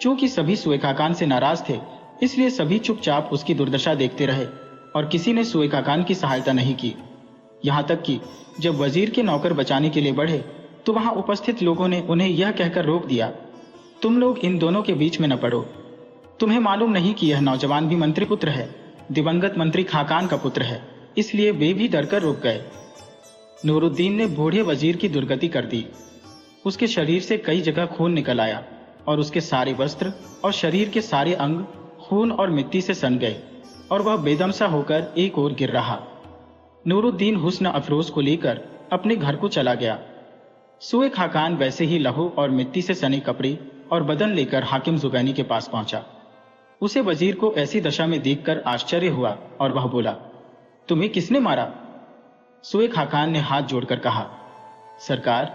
चूंकि सभी सुए खाकान से नाराज थे, इसलिए सभी चुपचाप उसकी दुर्दशा देखते रहे और किसी ने सुए खाकान की सहायता नहीं की। यहां तक कि जब वजीर के नौकर बचाने के लिए बढ़े तो वहां उपस्थित लोगों ने उन्हें यह कहकर रोक दिया, तुम लोग इन दोनों के बीच में न पड़ो। तुम्हें मालूम नहीं कि यह नौजवान भी मंत्री पुत्र है, दिवंगत मंत्री खाकान का पुत्र है, इसलिए वे भी डरकर रुक गए। नूरुद्दीन ने बूढ़े वजीर की दुर्गति कर दी। उसके शरीर से कई जगह खून निकल आया और उसके सारे वस्त्र और शरीर के सारे अंग खून और मिट्टी से सन गए और वह बेदम सा होकर एक ओर गिर रहा। नूरुद्दीन हुस्न अफरोज को लेकर अपने घर को चला गया। सुए खाकान वैसे ही लहू और मिट्टी से सने कपड़े और बदन लेकर हाकिम जुबैनी के पास पहुंचा। उसे वजीर को ऐसी दशा में देखकर आश्चर्य हुआ और वह बोला, तुम्हें किसने मारा? सुए खाकान ने हाथ जोड़कर कहा, सरकार,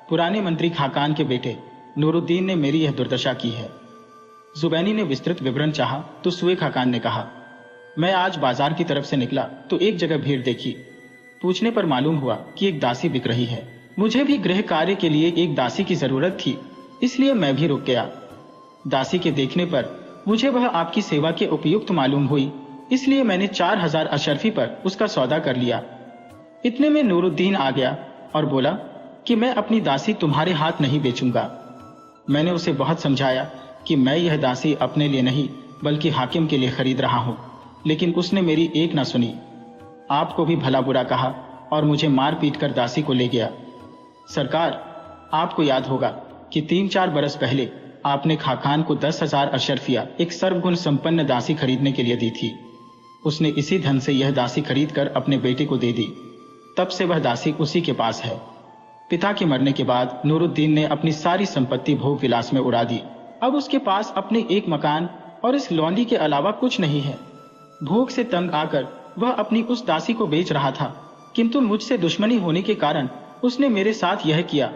पुराने मंत्री खाकान के बेटे नूरुद्दीन ने मेरी यह दुर्दशा की है। जुबैनी ने विस्तृत विवरण चाहा तो सुए खाकान ने कहा, मैं आज बाजार की तरफ से निकला तो एक जगह भीड़ देखी। पूछने पर मालूम हुआ कि एक दासी बिक रही है। मुझे भी गृह कार्य के लिए एक दासी की जरूरत थी, इसलिए मैं भी रुक गया। दासी के देखने पर मुझे वह आपकी सेवा के उपयुक्त मालूम हुई, इसलिए मैंने 4000 अशर्फी पर उसका सौदा कर लिया। इतने में नूरुद्दीन आ गया और बोला कि मैं अपनी दासी तुम्हारे हाथ नहीं बेचूंगा। मैंने उसे बहुत समझाया कि मैं यह दासी अपने लिए नहीं बल्कि हाकिम के लिए खरीद रहा हूं, लेकिन उसने मेरी एक न सुनी। आपको भी भला बुरा कहा और मुझे मार पीट कर दासी को ले गया। सरकार, आपको याद होगा कि 3-4 बरस पहले आपने खाकान को 10,000 अशर्फिया एक सर्वगुण संपन्न दासी खरीदने के लिए दी थी। उसने इसी धन से यह दासी खरीदकर अपने बेटे को दे दी। तब से वह दासी उसी के पास है। पिता के मरने के बाद नूरुद्दीन ने अपनी सारी संपत्ति भोग विलास में उड़ा दी। अब उसके पास अपने एक मकान और इस लौंडी के अलावा कुछ नहीं है। भोग से तंग आकर वह अपनी उस दासी को बेच रहा था, किंतु मुझसे दुश्मनी होने के कारण उसने मेरे साथ यह किया।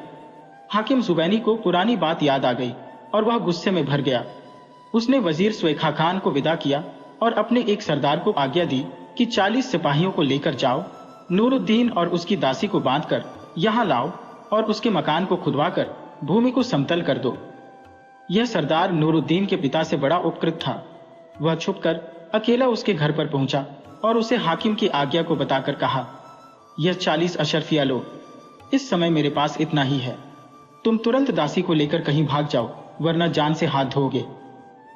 हाकिम जुबैनी को पुरानी बात याद आ गई और वह गुस्से में भर गया। उसने वजीर सुएखा खान को विदा किया और अपने एक सरदार को आज्ञा दी कि 40 सिपाहियों को लेकर जाओ, नूरुद्दीन और उसकी दासी को बांधकर यहाँ लाओ और उसके मकान को खुदवाकर भूमि को समतल कर दो। यह सरदार नूरुद्दीन के पिता से बड़ा उपकृत था। वह छुपकर अकेला उसके घर पर पहुंचा और उसे हाकिम की आज्ञा को बताकर कहा, यह 40 अशरफिया लो, इस समय मेरे पास इतना ही है। तुम तुरंत दासी को लेकर कहीं भाग जाओ, वरना जान से हाथ धोगे।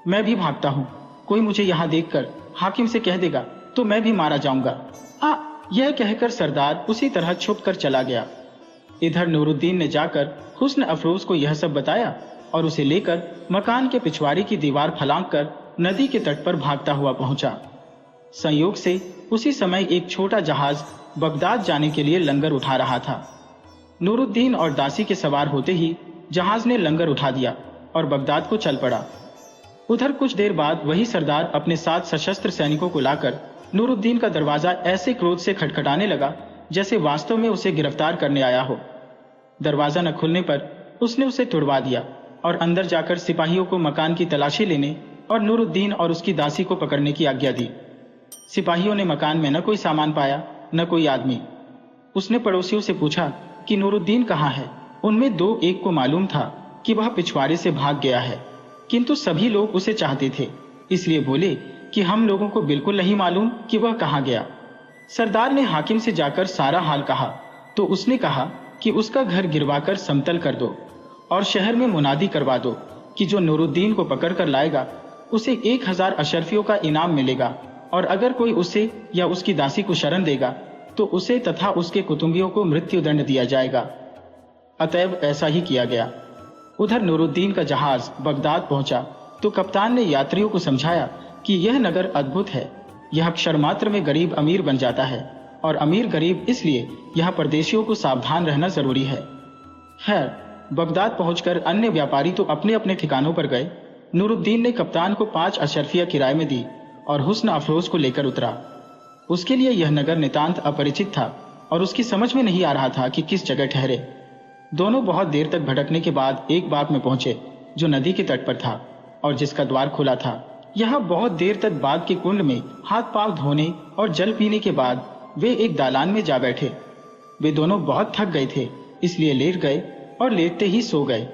मैं भी भागता हूँ, कोई मुझे यहाँ देखकर हाकिम से कह देगा तो मैं भी मारा जाऊंगा। यह कहकर सरदार उसी तरह छुप कर चला गया। इधर नूरुद्दीन ने जाकर हुस्न अफरोज को यह सब बताया और उसे लेकर मकान के पिछवाड़े की दीवार फलांग कर नदी के तट पर भागता हुआ पहुंचा। संयोग से उसी समय एक छोटा जहाज बगदाद जाने के लिए लंगर उठा रहा था। नूरुद्दीन और दासी के सवार होते ही जहाज ने लंगर उठा दिया और बगदाद को चल पड़ा। उधर कुछ देर बाद वही सरदार अपने 7 सशस्त्र सैनिकों को लाकर नूरुद्दीन का दरवाजा ऐसे क्रोध से खटखटाने लगा जैसे वास्तव में उसे गिरफ्तार करने आया हो। दरवाजा न खुलने पर उसने उसे तुड़वा दिया और अंदर जाकर सिपाहियों को मकान की तलाशी लेने और नूरुद्दीन और उसकी दासी को पकड़ने की आज्ञा दी। सिपाहियों ने मकान में न कोई सामान पाया न कोई आदमी। उसने पड़ोसियों से पूछा कि नूरुद्दीन कहाँ है। उनमें 2 एक को मालूम था कि वह पिछवाड़े से भाग गया है, किंतु सभी लोग उसे चाहते थे, इसलिए बोले कि हम लोगों को बिल्कुल नहीं मालूम कि वह कहाँ गया। सरदार ने हाकिम से जाकर सारा हाल कहा तो उसने कहा कि उसका घर गिरवाकर समतल कर दो और शहर में मुनादी करवा दो कि जो नूरुद्दीन को पकड़ कर लाएगा उसे 1000 अशरफियों का इनाम मिलेगा, और अगर कोई उसे या उसकी दासी को शरण देगा तो उसे तथा उसके कुटुंबियों को मृत्युदंड दिया जाएगा। अतएव ऐसा ही किया गया। उधर नूरुद्दीन का जहाज बगदाद पहुंचा तो कप्तान ने यात्रियों को समझाया कि यह नगर अद्भुत है। यह क्षण मात्र में गरीब अमीर बन जाता है और अमीर गरीब, इसलिए यह परदेशियों को सावधान रहना जरूरी है। खैर, बगदाद पहुंचकर अन्य व्यापारी तो अपने अपने ठिकानों पर गए। नूरुद्दीन ने कप्तान को 5 अशरफिया किराए में दी और हुस्न अफरोज को लेकर उतरा। उसके लिए यह नगर नितांत अपरिचित था और उसकी समझ में नहीं आ रहा था कि किस जगह ठहरे। दोनों बहुत देर तक भटकने के बाद एक बाग में पहुंचे जो नदी के तट पर था और जिसका द्वार खुला था। यहाँ बहुत देर तक बाग के कुंड में हाथ पांव धोने और जल पीने के बाद वे एक दालान में जा बैठे। वे दोनों बहुत थक गए थे, इसलिए लेट गए और लेटते ही सो गए।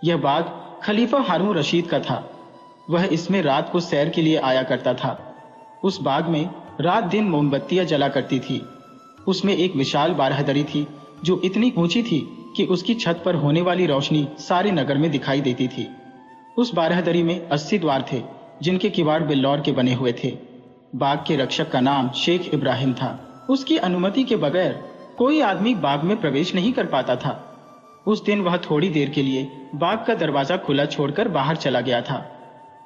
यह बाग खलीफा हारून रशीद का था। वह इसमें रात को सैर के लिए आया करता था। उस बाग में रात दिन मोमबत्तियां जला करती थी। उसमें एक विशाल बारहदरी थी जो इतनी ऊंची थी कि उसकी छत पर होने वाली रोशनी सारे नगर में दिखाई देती थी। उस बारहदरी में 80 द्वार थे जिनके किवाड़ बिल्लौर के बने हुए थे। बाग के रक्षक का नाम शेख इब्राहिम था। उसकी अनुमति के बगैर कोई आदमी बाग में प्रवेश नहीं कर पाता था। उस दिन वह थोड़ी देर के लिए बाग का दरवाजा खुला छोड़कर बाहर चला गया था।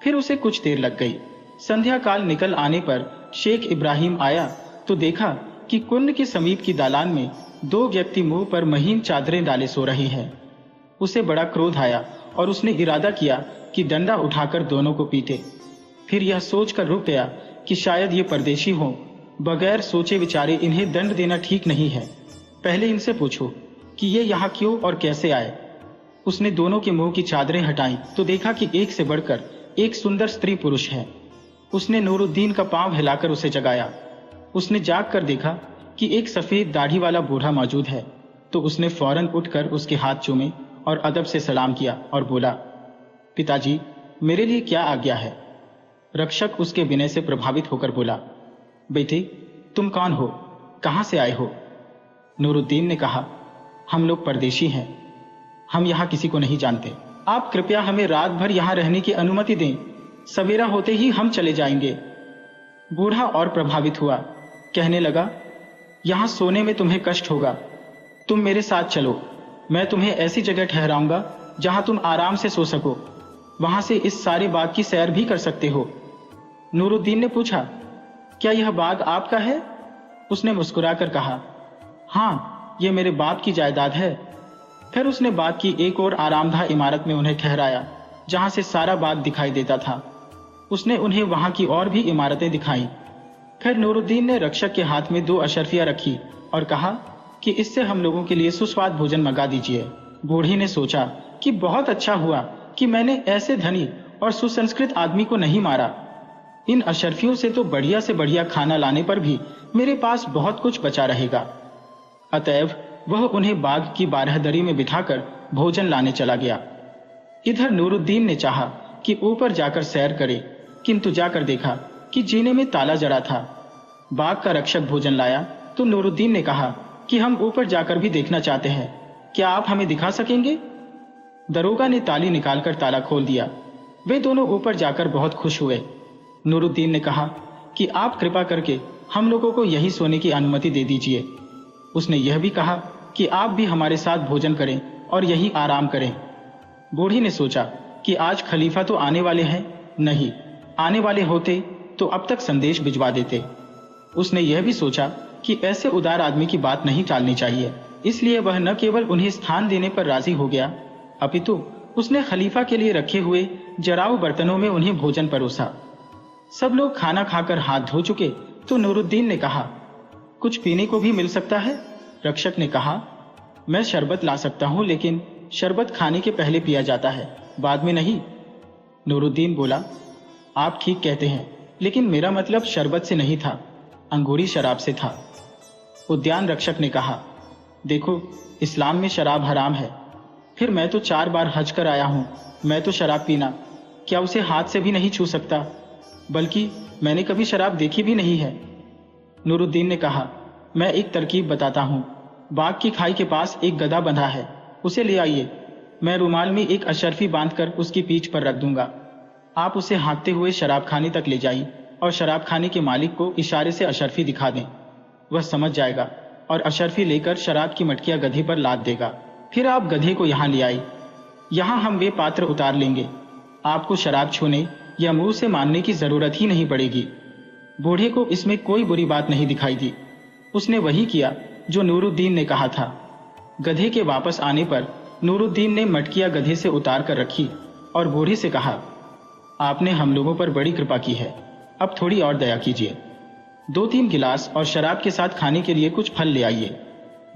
फिर उसे कुछ देर लग गई। संध्या काल निकल आने पर शेख इब्राहिम आया तो देखा कि कुंड के समीप की दालान में 2 व्यक्ति मुंह पर महीन चादरें डाले सो रहे हैं। उसे बड़ा क्रोध आया और उसने इरादा किया कि डंडा उठाकर दोनों को पीटे। फिर यह सोचकर रुक गया कि शायद ये परदेशी हों। बगैर सोचे विचारे इन्हें दंड देना ठीक नहीं है। पहले इनसे पूछो कि ये यहाँ क्यों और कैसे आए। उसने दोनों के मुंह की चादरें हटाई तो देखा कि एक से बढ़कर एक सुंदर स्त्री पुरुष है। उसने नूरुद्दीन का पांव हिलाकर उसे जगाया। उसने जाग कर देखा कि एक सफेद दाढ़ी वाला बूढ़ा मौजूद है तो उसने फौरन उठकर उसके हाथ चूमे और अदब से सलाम किया और बोला, पिताजी, मेरे लिए क्या आज्ञा है। रक्षक उसके विनय से प्रभावित होकर बोला, बेटे, तुम कौन हो, कहां से आए हो। नूरुद्दीन ने कहा, हम लोग परदेशी हैं, हम यहाँ किसी को नहीं जानते। आप कृपया हमें रात भर यहाँ रहने की अनुमति दें, सवेरा होते ही हम चले जाएंगे। बूढ़ा और प्रभावित हुआ, कहने लगा, यहाँ सोने में तुम्हें कष्ट होगा, तुम मेरे साथ चलो, मैं तुम्हें ऐसी जगह ठहराऊंगा जहां तुम आराम से सो सको। वहां से इस सारे बाग की सैर भी कर सकते हो। नूरुद्दीन ने पूछा, क्या यह बाग आपका है। उसने मुस्कुराकर कहा, हाँ, ये मेरे बाप की जायदाद है। फिर उसने बाग की एक और आरामदाह इमारत में उन्हें ठहराया जहां से सारा बाग दिखाई देता था। उसने उन्हें वहां की और भी इमारतें दिखाई। फिर नूरुद्दीन ने रक्षक के हाथ में 2 अशरफिया रखी और कहा कि इससे हम लोगों के लिए सुस्वाद भोजन मंगा दीजिए। बूढ़ी ने सोचा कि बहुत अच्छा हुआ कि मैंने ऐसे धनी और सुसंस्कृत आदमी को नहीं मारा। इन अशर्फियों से तो बढ़िया से बढ़िया खाना लाने पर भी मेरे पास बहुत कुछ बचा रहेगा। अतएव वह उन्हें बाग की बारहदरी में बिठाकर भोजन लाने चला गया। इधर नूरुद्दीन ने चाहा कि ऊपर जाकर सैर करे, किंतु जाकर देखा कि जीने में ताला जड़ा था। बाग का रक्षक भोजन लाया तो नूरुद्दीन ने कहा कि हम ऊपर जाकर भी देखना चाहते हैं, क्या आप हमें दिखा सकेंगे? दरोगा ने ताली निकालकर ताला खोल दिया। वे दोनों ऊपर जाकर बहुत खुश हुए। नूरुद्दीन ने कहा कि आप कृपा करके हम लोगों को यही सोने की अनुमति दे दीजिए। उसने यह भी कहा कि आप भी हमारे साथ भोजन करें और यही आराम करें। बूढ़ी ने सोचा कि आज खलीफा तो आने वाले हैं नहीं, आने वाले होते तो अब तक संदेश भिजवा देते। उसने यह भी सोचा कि ऐसे उदार आदमी की बात नहीं टालनी चाहिए, इसलिए वह न केवल उन्हें स्थान देने पर राजी हो गया, अपितु उसने खलीफा के लिए रखे हुए जराऊ बर्तनों में उन्हें भोजन परोसा। सब लोग खाना खाकर हाथ धो चुके तो नूरुद्दीन ने कहा, कुछ पीने को भी मिल सकता है? रक्षक ने कहा, मैं शरबत ला सकता हूं, लेकिन शरबत खाने के पहले पिया जाता है, बाद में नहीं। नूरुद्दीन बोला, आप ठीक कहते हैं, लेकिन मेरा मतलब शरबत से नहीं था, अंगूरी शराब से था। उद्यान रक्षक ने कहा, देखो इस्लाम में शराब हराम है। फिर मैं तो 4 बार हज कर आया हूं, मैं तो शराब पीना क्या उसे हाथ से भी नहीं छू सकता, बल्कि मैंने कभी शराब देखी भी नहीं है। नूरुद्दीन ने कहा, मैं एक तरकीब बताता हूं। बाग की खाई के पास एक गधा बंधा है, उसे ले आइए। मैं रुमाल में एक अशर्फी बांधकर उसकी पीठ पर रख दूंगा। आप उसे हाँकते हुए शराब खाने तक ले जाइए और शराब खाने के मालिक को इशारे से अशर्फी दिखा दें। वह समझ जाएगा और अशर्फी लेकर शराब की मटकियां गधे पर लाद देगा। फिर आप गधे को यहाँ ले आइए। यहाँ हम वे पात्र उतार लेंगे। आपको शराब छूने या मुंह से मानने की जरूरत ही नहीं पड़ेगी। बूढ़े को इसमें कोई बुरी बात नहीं दिखाई दी। उसने वही किया जो नूरुद्दीन ने कहा था। गधे के वापस आने पर नूरुद्दीन ने मटकियां गधे से उतार कर रखी और बूढ़े से कहा, आपने हम लोगों पर बड़ी कृपा की है, अब थोड़ी और दया कीजिए। 2-3 गिलास और शराब के साथ खाने के लिए कुछ फल ले आइए।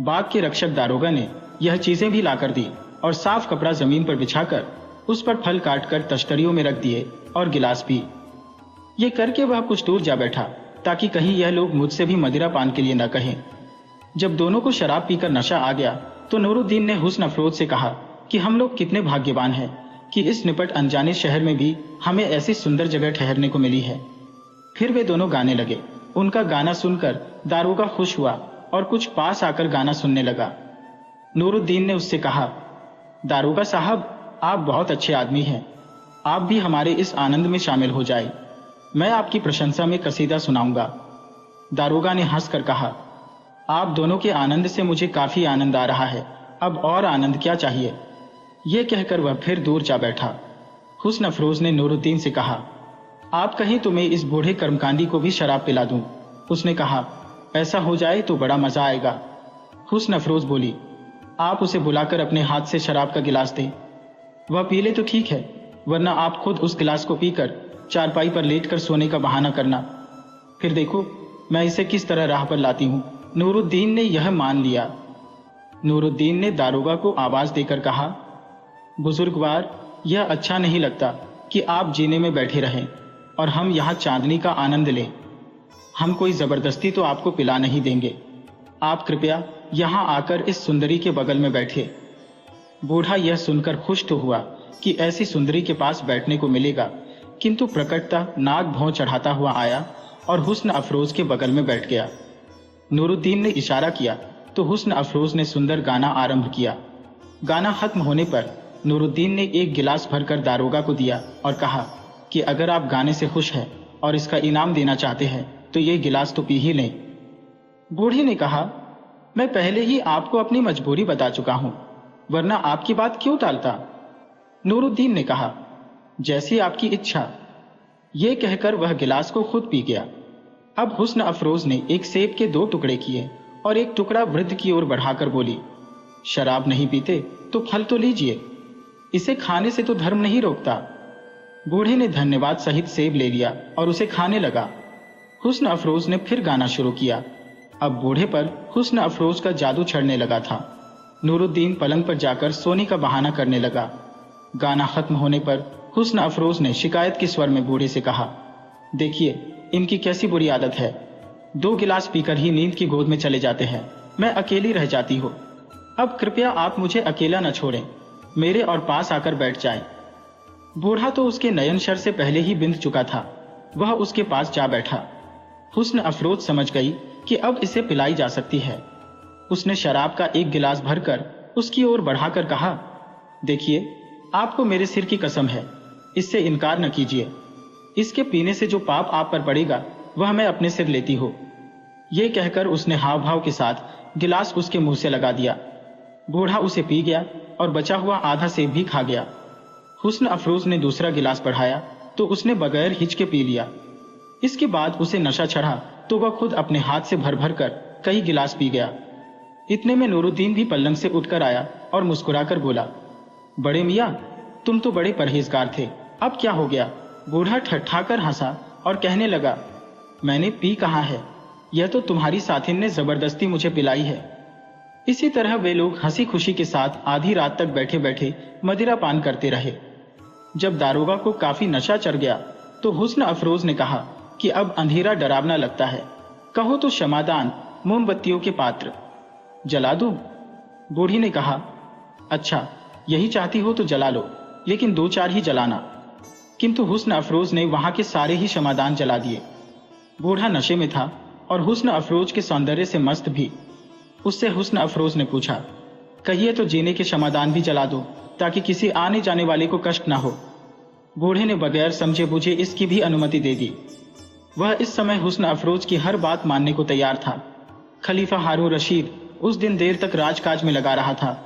बाग के रक्षक दारोगा ने यह चीजें भी लाकर दी और साफ कपड़ा जमीन पर बिछाकर उस पर फल काटकर तश्तरियों में रख दिए और गिलास पी। ये करके वह कुछ दूर जा बैठा ताकि कहीं यह लोग मुझसे भी मदिरा पान के लिए न कहें। जब दोनों को शराब पीकर नशा आ गया तो नूरुद्दीन ने हुस्न अफरोज से कहा कि हम लोग कितने भाग्यवान हैं कि इस निपट अनजाने शहर में भी हमें ऐसी सुंदर जगह ठहरने को मिली है। फिर वे दोनों गाने लगे। उनका गाना सुनकर दारोगा खुश हुआ और कुछ पास आकर गाना सुनने लगा। नूरुद्दीन ने उससे कहा, दारोगा साहब, आप बहुत अच्छे आदमी हैं, आप भी हमारे इस आनंद में शामिल हो जाए। मैं आपकी प्रशंसा में कसीदा सुनाऊंगा। दारोगा ने हंसकर कहा, आप दोनों के आनंद से मुझे काफी आनंद आ रहा है, अब और आनंद क्या चाहिए। यह कहकर वह फिर दूर जा बैठा। हुस्न अफरोज ने नूरुद्दीन से कहा, आप कहें तो मैं इस बूढ़े कर्मकांडी को भी शराब पिला दूं। उसने कहा, ऐसा हो जाए तो बड़ा मजा आएगा। हुस्न अफरोज बोली, आप उसे बुलाकर अपने हाथ से शराब का गिलास दें। वह पी ले तो ठीक है, वरना आप खुद उस गिलास को पीकर चारपाई पर लेटकर सोने का बहाना करना। फिर देखो मैं इसे किस तरह राह पर लाती हूं। नूरुद्दीन ने यह मान लिया। नूरुद्दीन ने दारोगा को आवाज देकर कहा, बुजुर्गवार, यह अच्छा नहीं लगता कि आप जीने में बैठे रहें और हम यहाँ चांदनी का आनंद लें। हम कोई जबरदस्ती तो आपको पिला नहीं देंगे। आप कृपया यहाँ आकर इस सुंदरी के बगल में बैठिए। बूढ़ा यह सुनकर खुश तो हुआ कि ऐसी सुंदरी के पास बैठने को मिलेगा, किंतु प्रकटता नाक भौं चढ़ाता हुआ आया और हुस्न अफरोज के बगल में बैठ गया। नूरुद्दीन ने इशारा किया तो हुस्न अफरोज ने सुंदर गाना आरंभ किया। गाना खत्म होने पर नूरुद्दीन ने एक गिलास भरकर दारोगा को दिया और कहा कि अगर आप गाने से खुश हैं और इसका इनाम देना चाहते हैं तो ये गिलास तो पी ही लें। बूढ़ी ने कहा, मैं पहले ही आपको अपनी मजबूरी बता चुका हूं, वरना आपकी बात क्यों टालता। नूरुद्दीन ने कहा, जैसी आपकी इच्छा। यह कहकर वह गिलास को खुद पी गया। अब हुस्न अफरोज ने एक सेब के 2 टुकड़े किए और एक टुकड़ा वृद्ध की ओर बढ़ाकर बोली, शराब नहीं पीते तो फल तो लीजिए, इसे खाने से तो धर्म नहीं रोकता। बूढ़े ने धन्यवाद सहित सेब ले लिया और उसे खाने लगा। हुस्न अफरोज ने फिर गाना शुरू किया। अब बूढ़े पर हुस्न अफरोज का जादू चढ़ने लगा था। नूरुद्दीन पलंग पर जाकर सोने का बहाना करने लगा। गाना खत्म होने पर हुस्न अफरोज ने शिकायत के स्वर में बूढ़े से कहा, देखिए इनकी कैसी बुरी आदत है, 2 गिलास पीकर ही नींद की गोद में चले जाते हैं, मैं अकेली रह जाती हूँ। अब कृपया आप मुझे अकेला न छोड़ें, मेरे और पास आकर बैठ जाएं। बूढ़ा तो उसके नयन शर से पहले ही बिंध चुका था, वह उसके पास जा बैठा। हुस्न अफरोज समझ गई कि अब इसे पिलाई जा सकती है। उसने शराब का 1 गिलास भरकर उसकी ओर बढ़ाकर कहा, देखिए आपको मेरे सिर की कसम है, इससे इनकार न कीजिए, इसके पीने से जो पाप आप पर पड़ेगा वह मैं अपने सिर लेती हूँ। ये कहकर उसने हाव भाव के साथ गिलास उसके मुंह से लगा दिया। बूढ़ा उसे पी गया और बचा हुआ आधा सेब भी खा गया। हुस्न अफरोज ने दूसरा गिलास बढ़ाया तो उसने बगैर हिचके पी लिया। इसके बाद उसे नशा चढ़ा तो वह खुद अपने हाथ से भर भर कर कई गिलास पी गया। इतने में नूरुद्दीन भी पलंग से उठकर आया और मुस्कुराकर बोला, बड़े मियाँ, तुम तो बड़े परहेजगार थे, अब क्या हो गया? बूढ़ा ठट्ठाकर हंसा और कहने लगा, मैंने पी कहाँ है, यह तो तुम्हारी साथिन ने जबरदस्ती मुझे पिलाई है। इसी तरह वे लोग हंसी खुशी के साथ आधी रात तक बैठे बैठे मदिरा पान करते रहे। जब दारोगा को काफी नशा चढ़ गया तो हुस्न अफरोज ने कहा कि अब अंधेरा डरावना लगता है, कहो तो क्षमादान, मोमबत्तियों के पात्र जला दूं? बूढ़ी ने कहा, अच्छा यही चाहती हो तो जला लो, लेकिन 2-4 ही जलाना। किंतु हुस्न अफरोज ने वहां के सारे ही क्षमादान जला दिए। बूढ़ा नशे में था और हुस्न अफरोज के सौंदर्य से मस्त भी। उससे हुस्न अफरोज ने पूछा, कहिए तो जीने के क्षमादान भी जला दो, ताकि किसी आने जाने वाले को कष्ट ना हो। बूढ़े ने बगैर समझे बूझे इसकी भी अनुमति दे दी। वह इस समय हुस्न अफरोज की हर बात मानने को तैयार था। खलीफा हारून रशीद उस दिन देर तक राजकाज में लगा रहा था।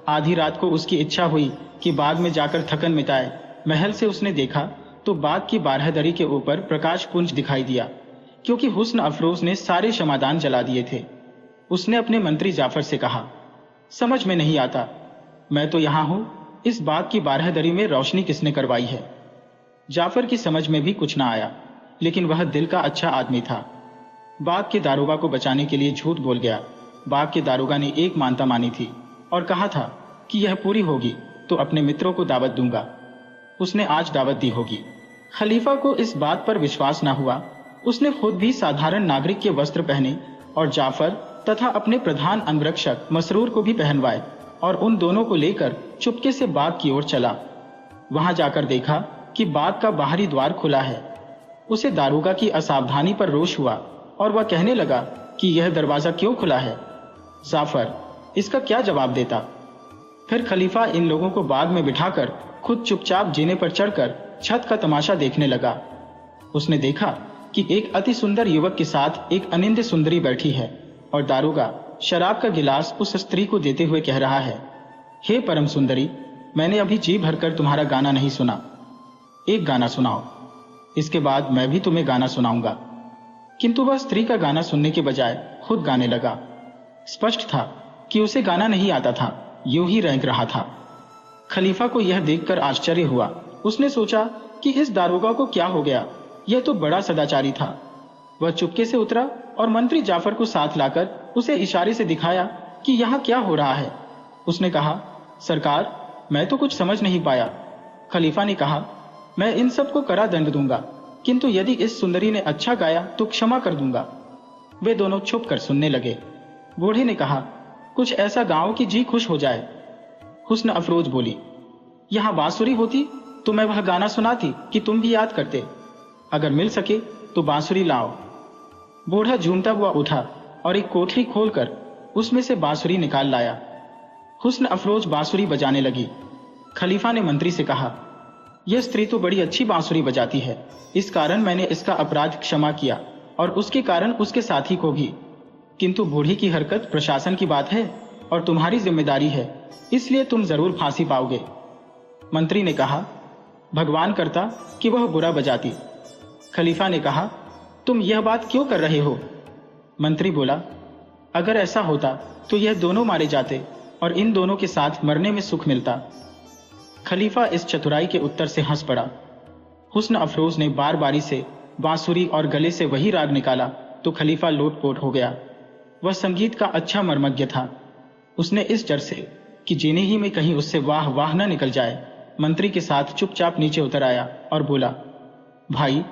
आधी रात को उसकी इच्छा हुई कि बाग में जाकर थकन मिटाए। महल से उसने देखा तो बाग की बारहदरी के ऊपर प्रकाश पुंज दिखाई दिया, क्योंकि हुस्न अफरोज ने सारे क्षमादान जला दिए थे। उसने अपने मंत्री जाफर से कहा, समझ में नहीं आता, मैं तो यहां हूं, इस बाग की बारहदरी में रोशनी किसने करवाई है? जाफर की समझ में भी कुछ ना आया, लेकिन वह दिल का अच्छा आदमी था। बाग के दारोगा को बचाने के लिए झूठ बोल गया। बाग के दारोगा ने एक मानता मानी थी और कहा था कि यह पूरी होगी तो अपने मित्रों को दावत दूंगा। उसने आज दावत दी होगी। खलीफा को इस बात पर विश्वास न हुआ। उसने खुद भी साधारण नागरिक के वस्त्र पहने और जाफर तथा अपने प्रधान अंगरक्षक मसरूर को भी पहनवाए और उन दोनों को लेकर चुपके से बाग की ओर चला। वहां जाकर देखा कि बाग का बाहरी द्वार खुला है। उसे दारोगा की असावधानी पर रोष हुआ और वह कहने लगा कि यह दरवाजा क्यों खुला है? जाफर इसका क्या जवाब देता? फिर खलीफा इन लोगों को बाग में बिठाकर खुद चुपचाप जीने पर चढ़कर छत का तमाशा देखने लगा। उसने देखा कि एक अति सुंदर युवक के साथ एक अनिंद्य सुंदरी बैठी है और दारोगा शराब का गिलास उस स्त्री को देते हुए कह रहा है, हे परम सुंदरी, मैंने अभी जी भरकर तुम्हारा गाना नहीं सुना, एक गाना सुनाओ, इसके बाद मैं भी तुम्हें गाना सुनाऊंगा। किंतु वह स्त्री का गाना सुनने के बजाय खुद गाने लगा। स्पष्ट था कि उसे गाना नहीं आता था, यूं ही रेंग रहा था। खलीफा को यह देखकर आश्चर्य हुआ। उसने सोचा कि इस दारोगा को क्या हो गया, यह तो बड़ा सदाचारी था। वह चुपके से उतरा और मंत्री जाफर को साथ लाकर उसे इशारे से दिखाया कि यहाँ क्या हो रहा है। उसने कहा, सरकार, मैं तो कुछ समझ नहीं पाया। खलीफा ने कहा, मैं इन सबको कड़ा दंड दूंगा, किंतु यदि इस सुंदरी ने अच्छा गाया तो क्षमा कर दूंगा। वे दोनों छुप कर सुनने लगे। बूढ़े ने कहा, कुछ ऐसा गाओ कि जी खुश हो जाए। हुस्न अफरोज बोली, यहाँ बांसुरी होती तो मैं वह गाना सुनाती कि तुम भी याद करते। अगर मिल सके तो बांसुरी लाओ। बूढ़ा झूमता हुआ उठा और एक कोठरी खोलकर उसमें से बांसुरी निकाल लाया। हुस्न अफरोज बांसुरी बजाने लगी। खलीफा ने मंत्री से कहा, यह स्त्री तो बड़ी अच्छी बांसुरी बजाती है, इस कारण मैंने इसका अपराध क्षमा किया और उसके कारण उसके साथी को भी। किंतु बूढ़ी की हरकत प्रशासन की बात है और तुम्हारी जिम्मेदारी है, इसलिए तुम जरूर फांसी पाओगे। मंत्री ने कहा, भगवान करता कि वह बुरा बजाती। खलीफा ने कहा, तुम यह बात क्यों कर रहे हो? मंत्री बोला, अगर ऐसा होता तो यह दोनों मारे जाते और इन दोनों के साथ मरने में सुख मिलता। खलीफा इस चतुराई के उत्तर से हंस पड़ा। हुस्न अफरोज ने बार बारी से बांसुरी और गले से वही राग निकाला तो खलीफा लोटपोट हो गया। वह संगीत का अच्छा मर्मज्ञ था। उसने इस डर से कि जीने ही में कहीं उससे वाह वाह न निकल जाए, मंत्री के साथ चुपचाप नीचे उतर आया और बोला, भाई,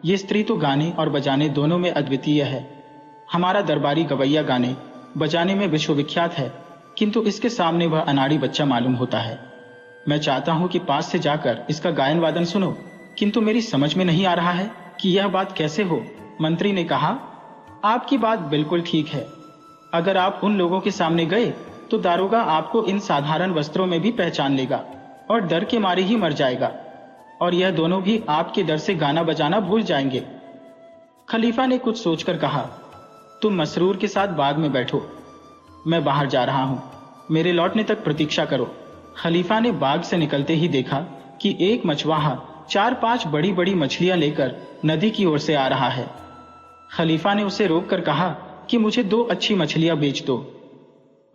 ये स्त्री तो गाने और बजाने दोनों में अद्वितीय है। हमारा दरबारी गवैया गाने बजाने में विश्वविख्यात है, किंतु इसके सामने वह अनाड़ी बच्चा मालूम होता है। मैं चाहता हूं कि पास से जाकर इसका गायन वादन सुनो, किंतु मेरी समझ में नहीं आ रहा है कि यह बात कैसे हो। मंत्री ने कहा, आपकी बात बिल्कुल ठीक है। अगर आप उन लोगों के सामने गए तो दारोगा आपको इन साधारण वस्त्रों में भी पहचान लेगा और डर के मारे ही मर जाएगा, और यह दोनों भी आपके डर से गाना बजाना भूल जाएंगे। खलीफा ने कुछ सोचकर कहा, तुम मसरूर के साथ बाग में बैठो, मैं बाहर जा रहा हूं, मेरे लौटने तक प्रतीक्षा करो। खलीफा ने बाग से निकलते ही देखा कि एक मछुआरा 4-5 बड़ी बड़ी मछलियां लेकर नदी की ओर से आ रहा है। खलीफा ने उसे रोककर कहा कि मुझे 2 अच्छी मछलियां बेच दो।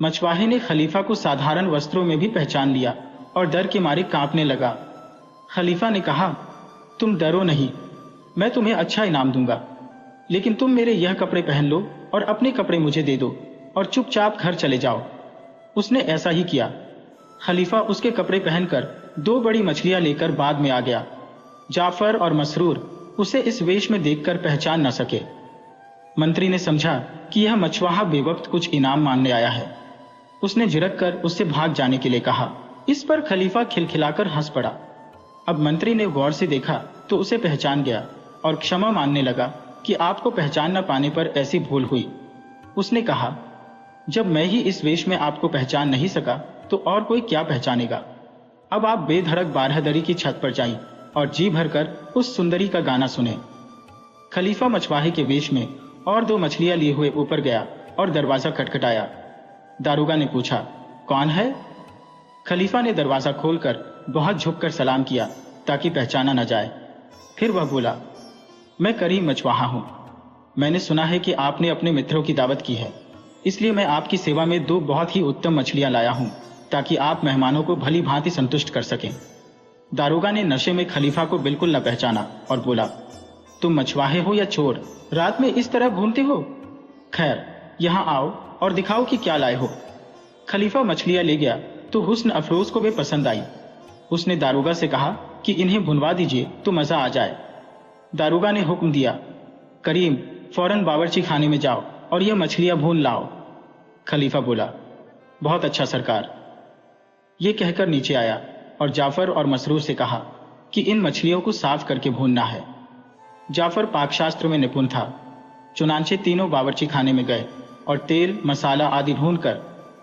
मछुआरे ने खलीफा को साधारण वस्त्रों में भी पहचान लिया और डर के मारे कांपने लगा। खलीफा ने कहा, तुम डरो नहीं, मैं तुम्हें अच्छा इनाम दूंगा, लेकिन तुम मेरे यह कपड़े पहन लो और अपने कपड़े मुझे दे दो और चुपचाप घर चले जाओ। उसने ऐसा ही किया। खलीफा उसके कपड़े पहनकर 2 बड़ी मछलियां लेकर बाग में आ गया। जाफर और मसरूर उसे इस वेश में देखकर पहचान न सके। मंत्री ने समझा कि यह मछुआरा बेवक्त कुछ इनाम मांगने आया है। उसने झिड़क कर उससे भाग जाने के लिए कहा। इस पर खलीफा खिलखिलाकर हंस पड़ा। अब मंत्री ने गौर से देखा तो उसे पहचान गया और क्षमा मांगने लगा कि आपको पहचान न पाने पर ऐसी भूल हुई। उसने कहा, जब मैं ही इस वेश में आपको पहचान नहीं सका तो और कोई क्या पहचानेगा। अब आप बेधड़क बारहदरी की छत पर जाइए और जी भरकर उस सुंदरी का गाना सुने। खलीफा मछुआरे के वेश में और 2 मछलियां लिए हुए ऊपर गया और दरवाजा खटखटाया। दारोगा ने पूछा, कौन है? खलीफा ने दरवाजा खोलकर बहुत झुककर सलाम किया ताकि पहचाना न जाए। फिर वह बोला, मैं करीम मछुआरा हूं। मैंने सुना है कि आपने अपने मित्रों की दावत की है, इसलिए मैं आपकी सेवा में 2 बहुत ही उत्तम मछलियां लाया हूं ताकि आप मेहमानों को भली भांति संतुष्ट कर सकें। दारोगा ने नशे में खलीफा को बिल्कुल न पहचाना और बोला, तुम मछुआरे हो या चोर, रात में इस तरह घूमते हो? खैर, यहां आओ और दिखाओ कि क्या लाए हो। खलीफा मछलियां ले गया तो हुस्न अफरोज को वे पसंद आई। उसने दारोगा से कहा कि इन्हें भुनवा दीजिए तो मजा आ जाए। दारोगा ने हुक्म दिया, करीम, फौरन बावर्ची खाने में जाओ और यह मछलियां भून लाओ। खलीफा बोला, बहुत अच्छा सरकार। ये कहकर नीचे आया और जाफर और मसरूर से कहा कि इन मछलियों को साफ करके भूनना है। जाफर पाकशास्त्र में निपुण था। चुनांचे तीनों बावर्ची खाने में गए और तेल, मसाला आदि भूनकर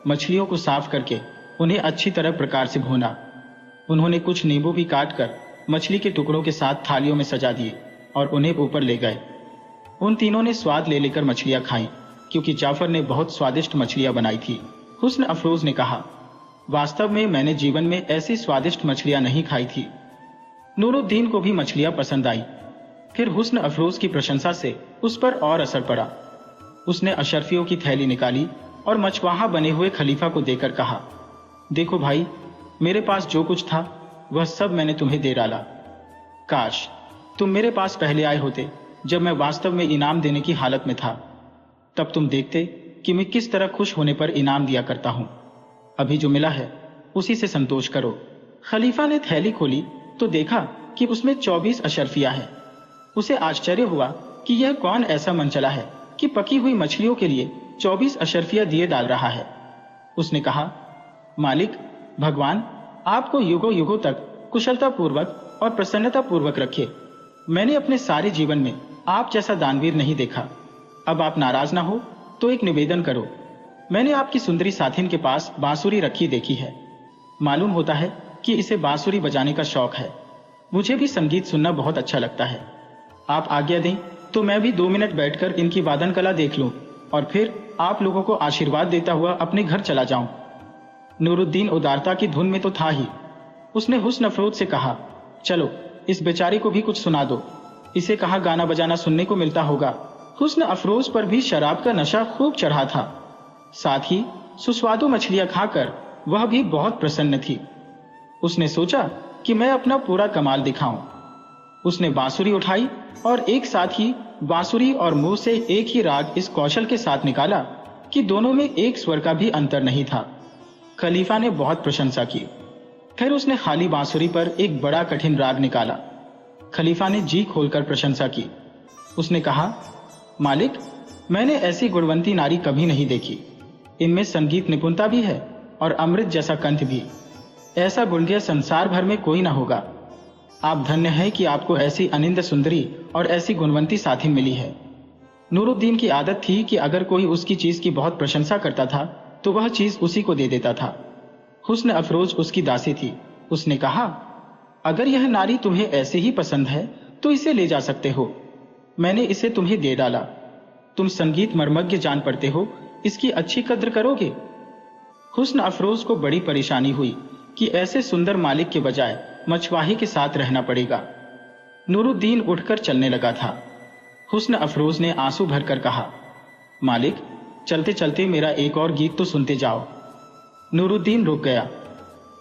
मछलियों को साफ करके उन्हें अच्छी तरह प्रकार से भूना। उन्होंने कुछ नींबू भी काटकर मछली के टुकड़ों के साथ थालियों में सजा दिए और उन्हें ऊपर ले गए। उन तीनों ने स्वाद ले लेकर मछलियां खाईं, क्योंकि जाफर ने बहुत स्वादिष्ट मछलियां बनाई थी। हुस्न अफरोज ने कहा, वास्तव में मैंने जीवन में ऐसी स्वादिष्ट मछलियां नहीं खाई थी। नूरुद्दीन को भी मछलियां पसंद आई। फिर हुस्न अफरोज की प्रशंसा से उस पर और असर पड़ा। उसने अशर्फियों की थैली निकाली और मछुआरा बने हुए खलीफा को देकर कहा, देखो भाई, मेरे पास जो कुछ था वह सब मैंने तुम्हें दे डाला। काश तुम मेरे पास पहले आए होते जब मैं वास्तव में इनाम देने की हालत में था, तब तुम देखते कि मैं किस तरह खुश होने पर इनाम दिया करता हूं। अभी जो मिला है उसी से संतोष करो। खलीफा ने थैली खोली तो देखा कि उसमें 24 अशर्फियां हैं। उसे आश्चर्य हुआ कि यह कौन ऐसा मन चला है कि पकी हुई मछलियों के लिए 24 अशर्फियां दिए डाल रहा है। उसने कहा, मालिक, भगवान आपको युगों युगों तक कुशलता पूर्वक और प्रसन्नता पूर्वक रखे। मैंने अपने सारे जीवन में आप जैसा दानवीर नहीं देखा। अब आप नाराज ना हो तो एक निवेदन करो। मैंने आपकी सुंदरी साथिन के पास बांसुरी रखी देखी है। मालूम होता है कि इसे बांसुरी बजाने का शौक है। मुझे भी संगीत सुनना बहुत अच्छा लगता है। आप आज्ञा दें तो मैं भी 2 मिनट बैठकर इनकी वादन कला देख लूं और फिर आप लोगों को आशीर्वाद देता हुआ अपने घर चला जाऊं। नूरुद्दीन उदारता की धुन में तो था ही। उसने हुस्न अफरोज से कहा, चलो इस बेचारे को भी कुछ सुना दो। इसे कहाँ गाना बजाना सुनने को मिलता होगा। हुस्न अफरोज पर भी शराब का नशा खूब चढ़ा था। साथ ही सुस्वादु मछलियां खाकर वह भी बहुत प्रसन्न थी। उसने सोचा कि मैं अपना पूरा कमाल दिखाऊं। उसने बांसुरी उठाई और एक साथ ही बांसुरी और मुंह से एक ही राग इस कौशल के साथ निकाला कि दोनों में एक स्वर का भी अंतर नहीं था। खलीफा ने बहुत प्रशंसा की। फिर उसने खाली बांसुरी पर एक बड़ा कठिन राग निकाला। खलीफा ने जी खोलकर प्रशंसा की। उसने कहा, मालिक, मैंने ऐसी गुणवंती नारी कभी नहीं देखी। इनमें संगीत निपुणता भी है और अमृत जैसा कंठ भी। ऐसा गुणज्ञ संसार भर में कोई ना होगा। आप धन्य हैं कि आपको ऐसी अनिंद सुंदरी और ऐसी गुणवंती साथी मिली है। नूरुद्दीन की आदत थी कि अगर कोई उसकी चीज की बहुत प्रशंसा करता था तो वह चीज उसी को दे देता था। हुस्न अफरोज उसकी दासी थी। उसने कहा, अगर यह नारी तुम्हें ऐसे ही पसंद है तो इसे ले जा सकते हो। मैंने इसे तुम्हें दे डाला। तुम संगीत मर्मज्ञ जान पड़ते हो, इसकी अच्छी कद्र करोगे। हुस्न अफरोज को बड़ी परेशानी हुई कि ऐसे सुंदर मालिक के बजाय मछवाही के साथ रहना पड़ेगा। नूरुद्दीन उठकर चलने लगा था। हुस्न अफरोज ने आंसू भरकर कहा, मालिक, चलते चलते मेरा एक और गीत तो सुनते जाओ। नूरुद्दीन रुक गया।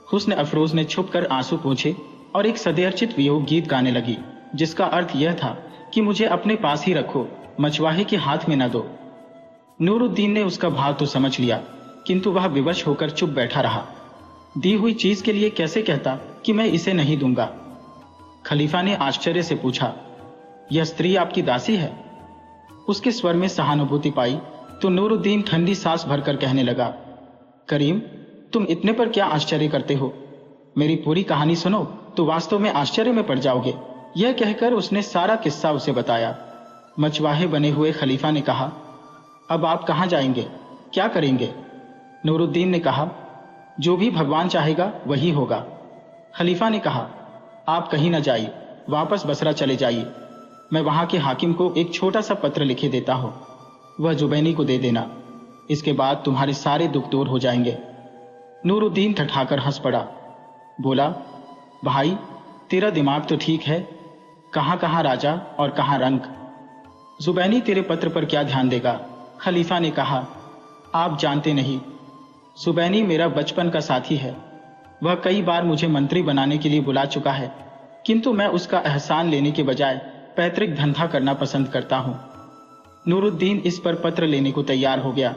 हुस्न अफरोज ने छुपकर आंसू पोंछे और एक सदैर्चित वियोग गीत गाने लगी, जिसका अर्थ यह था कि मुझे अपने पास ही रखो, मछवाहे के हाथ में न दो। नूरुद्दीन ने उसका भाव तो समझ लिया, किंतु वह विवश होकर चुप बैठा रहा। दी हुई चीज के लिए कैसे कहता कि मैं इसे नहीं दूंगा। खलीफा ने आश्चर्य से पूछा, यह स्त्री आपकी दासी है? उसके स्वर में सहानुभूति पाई तो नूरुद्दीन ठंडी सांस भरकर कहने लगा, करीम, तुम इतने पर क्या आश्चर्य करते हो? मेरी पूरी कहानी सुनो तो वास्तव में आश्चर्य में पड़ जाओगे। यह कहकर उसने सारा किस्सा उसे बताया। मछवाहे बने हुए खलीफा ने कहा, अब आप कहां जाएंगे, क्या करेंगे? नूरुद्दीन ने कहा, जो भी भगवान चाहेगा वही होगा। खलीफा ने कहा, आप कहीं न जाइए, वापस बसरा चले जाइए। मैं वहां के हाकिम को एक छोटा सा पत्र लिखे देता हूं, वह जुबैनी को दे देना। इसके बाद तुम्हारे सारे दुख दूर हो जाएंगे। नूरुद्दीन ठठाकर हंस पड़ा। बोला, भाई, तेरा दिमाग तो ठीक है, कहां कहां राजा और कहां रंक। जुबैनी तेरे पत्र पर क्या ध्यान देगा? खलीफा ने कहा, आप जानते नहीं, जुबैनी मेरा बचपन का साथी है। वह कई बार मुझे मंत्री बनाने के लिए बुला चुका है, किंतु मैं उसका एहसान लेने के बजाय पैतृक धंधा करना पसंद करता हूं। नूरुद्दीन इस पर पत्र लेने को तैयार हो गया।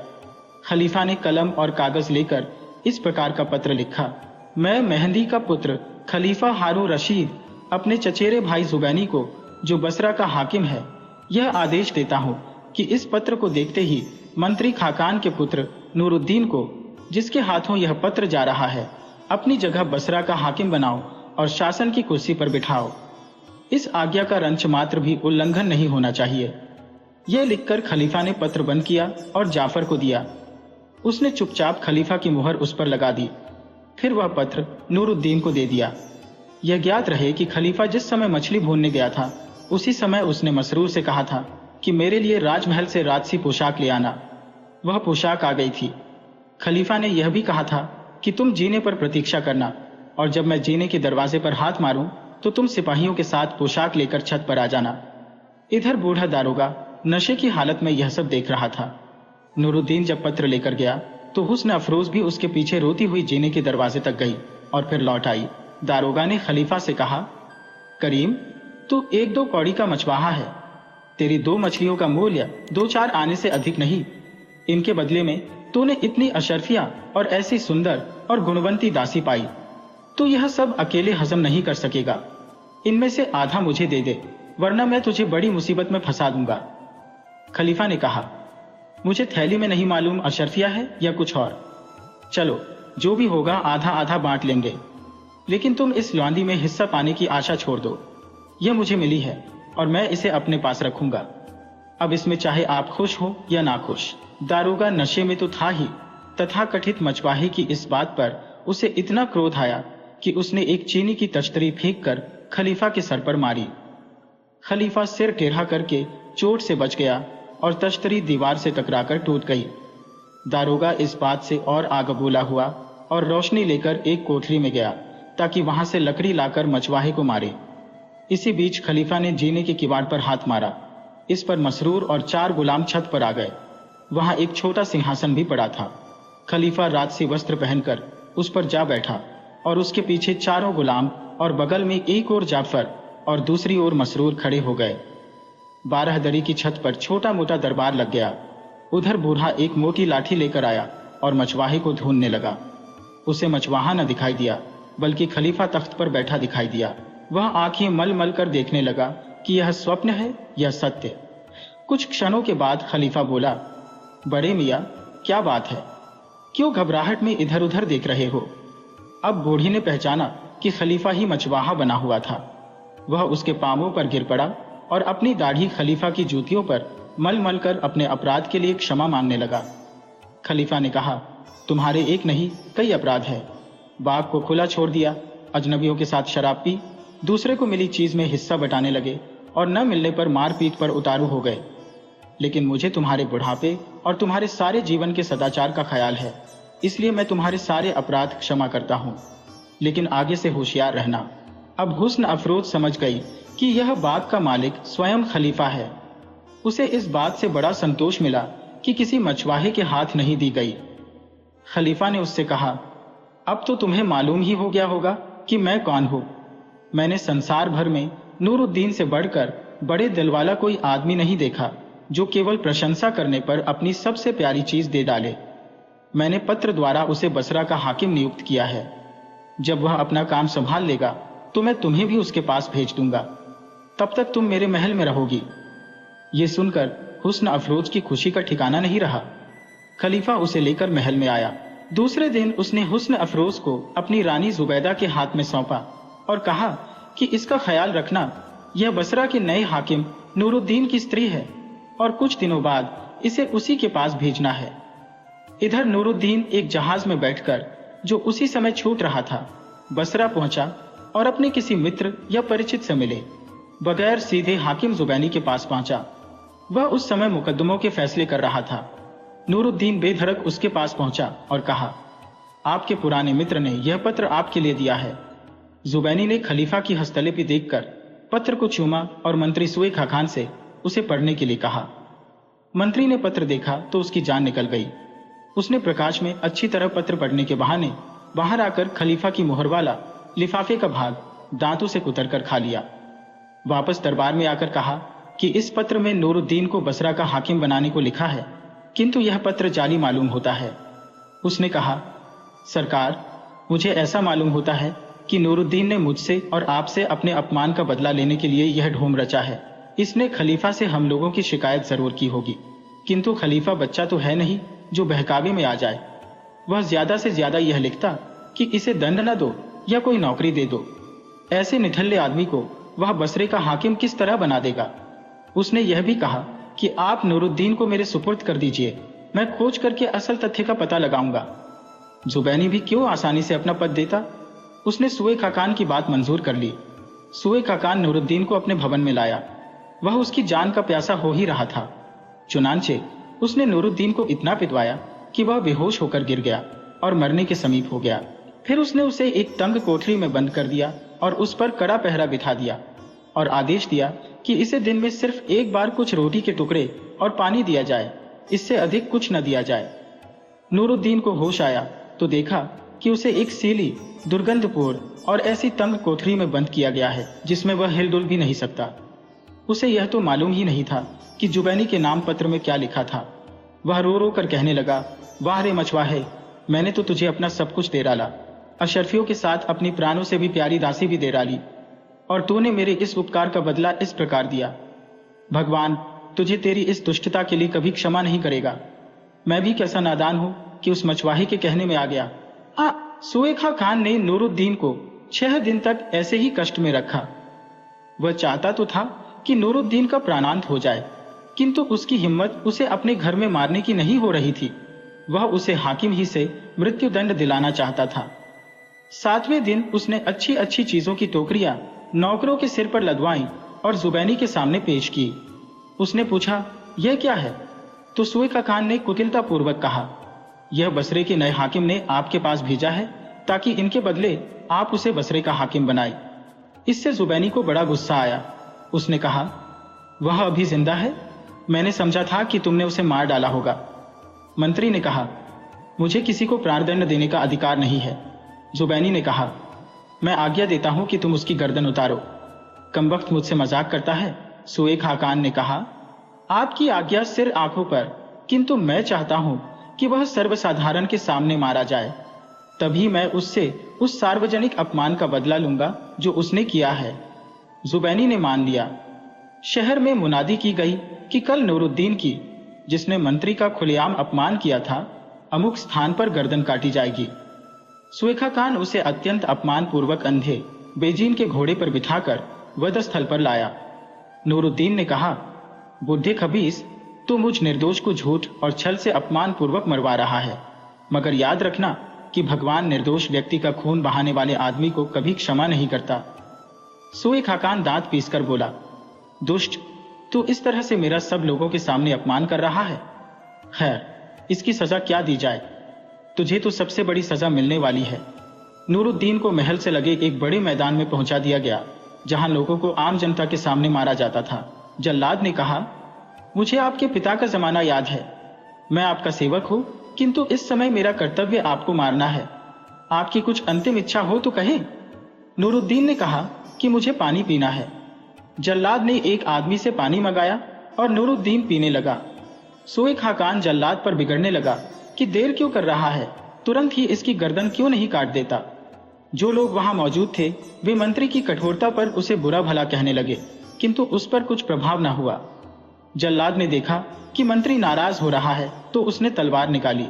खलीफा ने कलम और कागज लेकर इस प्रकार का पत्र लिखा, मैं मेहंदी का पुत्र खलीफा हारून रशीद अपने चचेरे भाई जुबैनी को, जो बसरा का हाकिम है, यह आदेश देता हूं कि इस पत्र को देखते ही मंत्री खाकान के पुत्र नूरुद्दीन को, जिसके हाथों यह पत्र जा रहा है, अपनी जगह बसरा का हाकिम बनाओ और शासन की कुर्सी पर बिठाओ। इस आज्ञा का रंच मात्र भी उल्लंघन नहीं होना चाहिए। यह लिखकर खलीफा ने पत्र बंद किया और जाफर को दिया। उसने चुपचाप खलीफा की मुहर उस पर लगा दी। फिर वह पत्र नूरुद्दीन को दे दिया। यह ज्ञात रहे कि खलीफा जिस समय मछली भूनने गया था, उसी समय उसने मसरूर से कहा था कि मेरे लिए राजमहल से राजसी पोशाक ले आना। वह पोशाक आ गई थी। खलीफा ने यह भी कहा था कि तुम जीने पर प्रतीक्षा करना, और जब मैं जीने के दरवाजे पर हाथ मारूं तो तुम सिपाहियों के साथ पोशाक लेकर छत पर आ जाना। इधर बूढ़ा दारोगा नशे की हालत में यह सब देख रहा था। नूरुद्दीन जब पत्र लेकर गया तो हुस्न अफरोज भी उसके पीछे रोती हुई जीने के दरवाजे तक गई और फिर लौट आई। दारोगा ने खलीफा से कहा, करीम, तू 1-2 कौड़ी का मछवाहा है। तेरी 2 मछलियों का मूल्य 2-4 आने से अधिक नहीं। इनके बदले में तूने इतनी अशर्फियां और ऐसी सुंदर और गुणवंती दासी पाई। तू यह सब अकेले हजम नहीं कर सकेगा। इनमें से आधा मुझे दे दे, वरना मैं तुझे बड़ी मुसीबत में फंसा दूंगा। खलीफा ने कहा, मुझे थैली में नहीं मालूम अशर्फिया है या कुछ और। चलो, जो भी होगा आधा आधा बांट लेंगे, लेकिन तुम इस लौंदी में हिस्सा पाने की आशा छोड़ दो। यह मुझे मिली है और मैं इसे अपने पास रखूंगा। अब इसमें चाहे आप खुश हो या ना खुश। दारोगा नशे में तो था ही, तथाकथित मछवाहे की इस बात पर उसे इतना क्रोध आया कि उसने एक चीनी की तश्तरी फेंक कर खलीफा के सर पर मारी। खलीफा सिर टेढ़ा करके चोट से बच गया और तश्तरी दीवार से टकराकर टूट गई। दारोगा इस बात से और आगबूला हुआ और रोशनी लेकर एक कोठरी में गया ताकि वहां से लकड़ी लाकर मछवाहे को मारे। इसी बीच खलीफा ने जीने के किवाड़ पर हाथ मारा। इस पर मसरूर और 4 गुलाम छत पर आ गए। वहां एक छोटा सिंहासन भी पड़ा था। खलीफा राजसी वस्त्र पहनकर उस पर जा बैठा और उसके पीछे 4 गुलाम और बगल में एक और जाफर और दूसरी ओर मसरूर खड़े हो गए। 12 दरी की छत पर छोटा मोटा दरबार लग गया। उधर बूढ़ा एक मोटी लाठी लेकर आया और मछवाहे को ढूंढने लगा। उसे मछवाहा न दिखाई दिया। बल्कि खलीफा तख्त पर बैठा दिखाई दिया। वह आंखें मल मल कर देखने लगा कि यह स्वप्न है या सत्य। कुछ क्षणों के बाद खलीफा बोला, बड़े मियाँ, क्या बात है? क्यों घबराहट में इधर उधर देख रहे हो? अब बूढ़ी ने पहचाना कि खलीफा ही मचवाहा बना हुआ था। वह उसके पांवों पर गिर पड़ा और अपनी दाढ़ी खलीफा की जूतियों पर मल मल कर अपने अपराध के लिए क्षमा मांगने लगा। खलीफा ने कहा, तुम्हारे एक नहीं कई अपराध है। बाग को खुला छोड़ दिया, अजनबियों के साथ शराब पी, दूसरे को मिली चीज में हिस्सा बटाने लगे और न मिलने पर मारपीट पर उतारू हो गए। लेकिन मुझे तुम्हारे बुढ़ापे और तुम्हारे सारे जीवन के सदाचार का ख्याल है, इसलिए मैं तुम्हारे सारे अपराध क्षमा करता हूँ। लेकिन आगे से होशियार रहना। अब हुस्न अफरोज समझ गई कि यह बाग का मालिक स्वयं खलीफा है। उसे इस बात से बड़ा संतोष मिला कि किसी मछुआरे के हाथ नहीं दी गई। खलीफा ने उससे कहा, अब तो तुम्हें मालूम ही हो गया होगा कि मैं कौन हूँ। मैंने संसार भर में नूरुद्दीन से बढ़कर बड़े दिल वाला कोई आदमी नहीं देखा जो केवल प्रशंसा करने पर अपनी सबसे प्यारी चीज दे डाले। मैंने पत्र द्वारा उसे बसरा का हाकिम नियुक्त किया है। जब वह अपना काम संभाल लेगा तो मैं तुम्हें भी उसके पास भेज दूंगा। तब तक तुम मेरे महल में रहोगी। ये सुनकर हुस्न अफरोज की खुशी का ठिकाना नहीं रहा। खलीफा उसे लेकर महल में आया। दूसरे दिन उसने हुस्न अफरोज को अपनी रानी जुबैदा के हाथ में सौंपा और कहा कि इसका ख्याल रखना, यह बसरा के नए हाकिम नूरुद्दीन की स्त्री है और कुछ दिनों बाद इसे उसी के पास भेजना है। इधर नूरुद्दीन एक जहाज में बैठकर, जो उसी समय छूट रहा था, बसरा पहुंचा और अपने किसी मित्र या परिचित से मिले बगैर सीधे हाकिम जुबैनी के पास पहुंचा। वह उस समय मुकदमों के फैसले कर रहा था। नूरुद्दीन बेधड़क उसके पास पहुंचा और कहा, आपके पुराने मित्र ने यह पत्र आपके लिए दिया है। जुबैनी ने खलीफा की हस्तलिपि देखकर पत्र को चूमा और मंत्री सुए खाखान से उसे पढ़ने के लिए कहा। मंत्री ने पत्र देखा तो उसकी जान निकल गई। उसने प्रकाश में अच्छी तरह पत्र पढ़ने के बहाने बाहर आकर खलीफा की मुहर वाला लिफाफे का भाग दांतों से कुतर कर खा लिया। वापस दरबार में आकर कहा कि इस पत्र में नूरुद्दीन को बसरा का हाकिम बनाने को लिखा है, किंतु यह पत्र जाली मालूम होता है। उसने कहा, सरकार, मुझे ऐसा मालूम होता है कि नूरुद्दीन ने मुझसे और आपसे अपने अपमान का बदला लेने के लिए यह ढोंग रचा है। इसने खलीफा से हम लोगों की शिकायत जरूर की होगी, किंतु खलीफा बच्चा तो है नहीं जो बहकावे में आ जाए। वह ज्यादा से ज्यादा यह लिखता कि इसे दंड न दो या कोई नौकरी दे दो। ऐसे निठल्ले आदमी को वह बसरे का हाकिम किस तरह बना देगा। उसने यह भी कहा कि आप नूरुद्दीन को मेरे सुपुर्द कर दीजिए, मैं खोज करके असल तथ्य का पता लगाऊंगा। जुबैनी भी क्यों आसानी से अपना पद देता। उसने सुए खाकान की बात मंजूर कर ली। सुए खाकान नूरुद्दीन को अपने भवन में लाया। वह उसकी जान का प्यासा हो ही रहा था। चुनांचे उसने नूरुद्दीन को इतना पिटवाया कि वह बेहोश होकर गिर गया और मरने के समीप हो गया। फिर उसने उसे एक तंग कोठरी में बंद कर दिया और उस पर कड़ा पहरा बिठा दिया और आदेश दिया कि इसे दिन में सिर्फ एक बार कुछ रोटी के टुकड़े और पानी दिया जाए, इससे अधिक कुछ न दिया जाए। नूरुद्दीन को होश आया तो देखा कि उसे एक सीली, दुर्गंधपूर्ण और ऐसी तंग कोठरी में बंद किया गया है जिसमें वह हिलडुल भी नहीं सकता। उसे यह तो मालूम ही नहीं था कि जुबैनी के नाम पत्र में क्या लिखा था। वह रो रो कर कहने लगा, वाह रे मछुआरे, मैंने तो तुझे अपना सब कुछ दे डाला, अशरफियों के साथ अपनी प्राणों से भी प्यारी दासी भी दे डाली, और तूने मेरे इस उपकार का बदला इस प्रकार दिया। भगवान तुझे तेरी इस दुष्टता के लिए कभी क्षमा नहीं करेगा। मैं भी कैसा नादान हूं कि उस मछुआरे के कहने में आ गया। सुए खान ने नूरुद्दीन को 6 दिन तक ऐसे ही कष्ट में रखा। वह चाहता तो था कि नूरुद्दीन का प्राणांत हो जाए, किंतु उसकी हिम्मत उसे अपने घर में मारने की नहीं हो रही थी। वह उसे हाकिम ही से मृत्युदंड दिलाना चाहता था। 7वें दिन उसने अच्छी अच्छी चीजों की टोकरियां नौकरों के सिर पर लदवाई और जुबैनी के सामने पेश की। उसने पूछा, यह क्या है? तो सुए खान ने कुटिलता पूर्वक कहा, यह बसरे के नए हाकिम ने आपके पास भेजा है ताकि इनके बदले आप उसे बसरे का हाकिम बनाए। इससे जुबैनी को बड़ा गुस्सा आया। उसने कहा, वह अभी जिंदा है? मैंने समझा था कि तुमने उसे मार डाला होगा। मंत्री ने कहा, मुझे किसी को प्राणदंड देने का अधिकार नहीं है। जुबैनी ने कहा, मैं आज्ञा देता हूं कि तुम उसकी गर्दन उतारो। कमबख्त मुझसे मजाक करता है। सुए खाकान ने कहा, आपकी आज्ञा सिर आंखों पर, किंतु मैं चाहता हूं कि वह सर्वसाधारण के सामने मारा जाए, तभी मैं उससे उस सार्वजनिक अपमान का बदला लूंगा जो उसने किया है। जुबैनी ने मान लिया। शहर में मुनादी की गई कि कल नूरुद्दीन की, जिसने मंत्री का खुलेआम अपमान किया था, अमुक स्थान पर गर्दन काटी जाएगी। सुएखा खान उसे अत्यंत अपमान पूर्वक अंधे बेजीन के घोड़े पर बिठाकर वधस्थल पर लाया। नूरुद्दीन ने कहा, बुद्धे खबीस, तू मुझ निर्दोष को झूठ और छल से अपमान पूर्वक मरवा रहा है, मगर याद रखना कि भगवान निर्दोष व्यक्ति का खून बहाने वाले आदमी को कभी क्षमा नहीं करता। सुएखा खान दांत पीसकर बोला, दुष्ट, तू इस तरह से मेरा सब लोगों के सामने अपमान कर रहा है। खैर, इसकी सजा क्या दी जाए? तुझे तो सबसे बड़ी सजा मिलने वाली है। नूरुद्दीन को महल से लगे एक बड़े मैदान में पहुंचा दिया गया, जहां लोगों को आम जनता के सामने मारा जाता था। जल्लाद ने कहा, मुझे आपके पिता का जमाना याद है। मैं आपका सेवक हूं, किंतु इस समय मेरा कर्तव्य आपको मारना है। आपकी कुछ अंतिम इच्छा हो तो कहें। नूरुद्दीन ने कहा कि मुझे पानी पीना है। जल्लाद ने एक आदमी से पानी मंगाया और नूरुद्दीन पीने लगा। सुएखा खान जल्लाद पर बिगड़ने लगा कि देर क्यों कर रहा है, तुरंत ही इसकी गर्दन क्यों नहीं काट देता। जो लोग वहां मौजूद थे वे मंत्री की कठोरता पर उसे बुरा भला कहने लगे, किंतु उस पर कुछ प्रभाव न हुआ। जल्लाद ने देखा कि मंत्री नाराज हो रहा है तो उसने तलवार निकाली।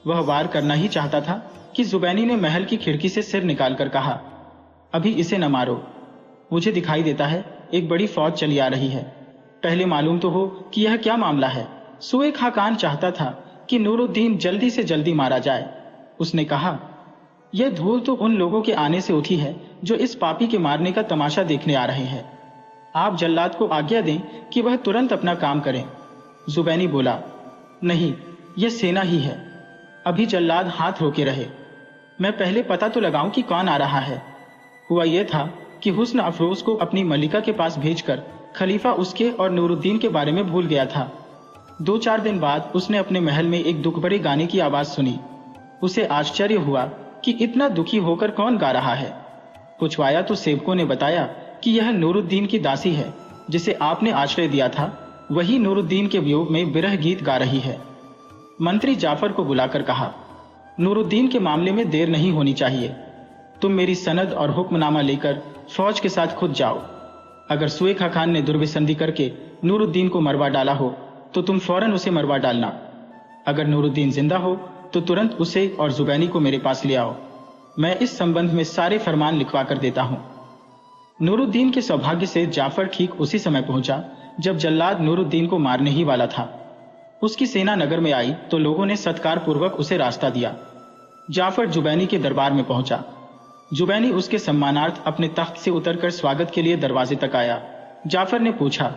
वह वार करना ही चाहता था कि जुबैनी ने महल की खिड़की से सिर निकालकर कहा, अभी इसे न मारो। मुझे दिखाई देता है एक बड़ी फौज चली आ रही है। पहले मालूम तो हो कि यह क्या मामला है। सुएखा खान चाहता था कि नूरुद्दीन जल्दी से जल्दी मारा जाए। उसने कहा, यह धूल तो उन लोगों के आने से उठी है जो इस पापी के मारने का तमाशा देखने आ रहे हैं। आप जल्लाद को आज्ञा दें कि वह तुरंत अपना काम करें। जुबैनी बोला, नहीं, यह सेना ही है। अभी जल्लाद हाथ रोके रहे। मैं पहले पता तो लगाऊं कि कौन आ रहा है। हुआ यह था कि हुस्न अफरोज को अपनी मलिका के पास भेजकर खलीफा उसके और नूरुद्दीन के बारे में भूल गया था। 2-4 दिन बाद उसने अपने महल में एक दुख भरे गाने की आवाज सुनी। उसे आश्चर्य हुआ कि इतना दुखी होकर कौन गा रहा है। पूछवाया तो सेवकों ने बताया कि यह नूरुद्दीन की दासी है, जिसे आपने आश्रय दिया था। वही नूरुद्दीन के वियोग में विरह गीत गा रही है। मंत्री जाफर को बुलाकर कहा, नूरुद्दीन के मामले में देर नहीं होनी चाहिए। तुम मेरी सनद और हुक्मनामा लेकर फौज के साथ खुद जाओ। अगर सुएखा खान ने दुर्विसंधि करके नूरुद्दीन को मरवा डाला हो तो तुम फौरन उसे मरवा डालना। अगर नूरुद्दीन जिंदा हो तो तुरंत उसे और जुबैनी को मेरे पास ले आओ। मैं इस संबंध में सारे फरमान लिखवा कर देता हूं। नूरुद्दीन के सौभाग्य से जाफर ठीक उसी समय पहुंचा जब जल्लाद नूरुद्दीन को मारने ही वाला था। उसकी सेना नगर में आई तो लोगों ने सत्कार पूर्वक उसे रास्ता दिया। जाफर जुबैनी के दरबार में पहुंचा। जुबैनी उसके सम्मानार्थ अपने तख्त से उतरकर स्वागत के लिए दरवाजे तक आया। जाफर ने पूछा,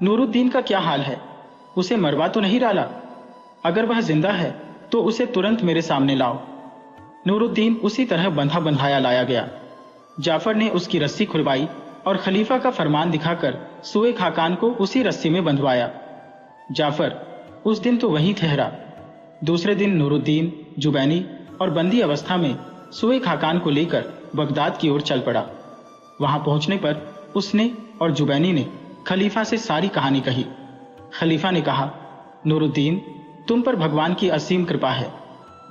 नूरुद्दीन का क्या हाल है? उसे मरवा तो नहीं डाला? अगर वह जिंदा है तो उसे तुरंत मेरे सामने लाओ। नूरुद्दीन उसी तरह बंधा बंधाया लाया गया। जाफर ने उसकी रस्सी खुलवाई और खलीफा का फरमान दिखाकर सुएखा खान को उसी रस्सी में बंधवाया। जाफर उस दिन तो वहीं ठहरा। दूसरे दिन नूरुद्दीन जुबैनी और बंदी अवस्था में सुएखा खान को लेकर बगदाद की ओर चल पड़ा। वहां पहुंचने पर उसने और जुबैनी ने खलीफा से सारी कहानी कही। खलीफा ने कहा, नूरुद्दीन, तुम पर भगवान की असीम कृपा है।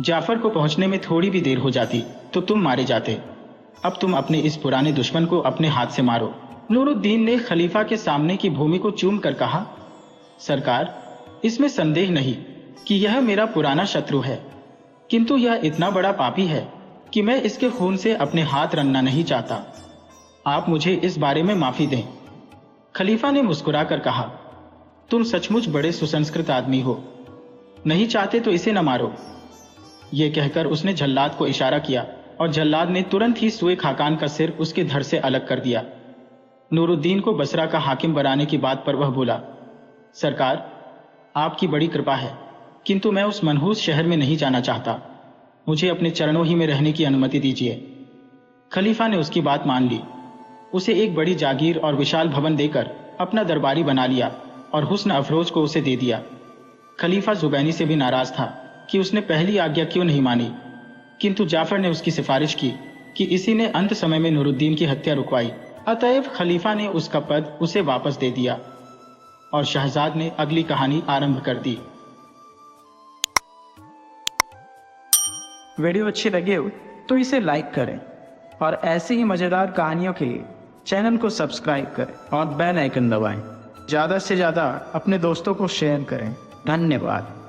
जाफर को पहुंचने में थोड़ी भी देर हो जाती तो तुम मारे जाते। अब तुम अपने इस पुराने दुश्मन को अपने हाथ से मारो। नूरुद्दीन ने खलीफा के सामने की भूमि को चूम कर कहा, सरकार, इसमें संदेह नहीं कि यह मेरा पुराना शत्रु है, किंतु यह इतना बड़ा पापी है कि मैं इसके खून से अपने हाथ रंगना नहीं चाहता। आप मुझे इस बारे में माफी दें। खलीफा ने मुस्कुराकर कहा, तुम सचमुच बड़े सुसंस्कृत आदमी हो। नहीं चाहते तो इसे न मारो। यह कहकर उसने जल्लाद को इशारा किया और जल्लाद ने तुरंत ही सुएखा खान का सिर उसके धड़ से अलग कर दिया। नूरुद्दीन को बसरा का हाकिम बनाने की बात पर वह बोला, सरकार, आपकी बड़ी कृपा है, किंतु मैं उस मनहूस शहर में नहीं जाना चाहता। मुझे अपने चरणों ही में रहने की अनुमति दीजिए। खलीफा ने उसकी बात मान ली। उसे एक बड़ी जागीर और विशाल भवन देकर अपना दरबारी बना लिया और हुस्न अफरोज को उसे दे दिया। खलीफा जुबैनी से भी नाराज था कि उसने पहली आज्ञा क्यों नहीं मानी, किंतु जाफर ने उसकी सिफारिश की कि इसी ने अंत समय में नूरुद्दीन की हत्या रुकवाई। अतएव खलीफा ने उसका पद उसे वापस दे दिया और शहजाद ने अगली कहानी आरंभ कर दी। वीडियो अच्छी लगी हो तो इसे लाइक करें और ऐसी ही मज़ेदार कहानियों के लिए चैनल को सब्सक्राइब करें और बेल आइकन दबाएं। ज़्यादा से ज़्यादा अपने दोस्तों को शेयर करें। धन्यवाद।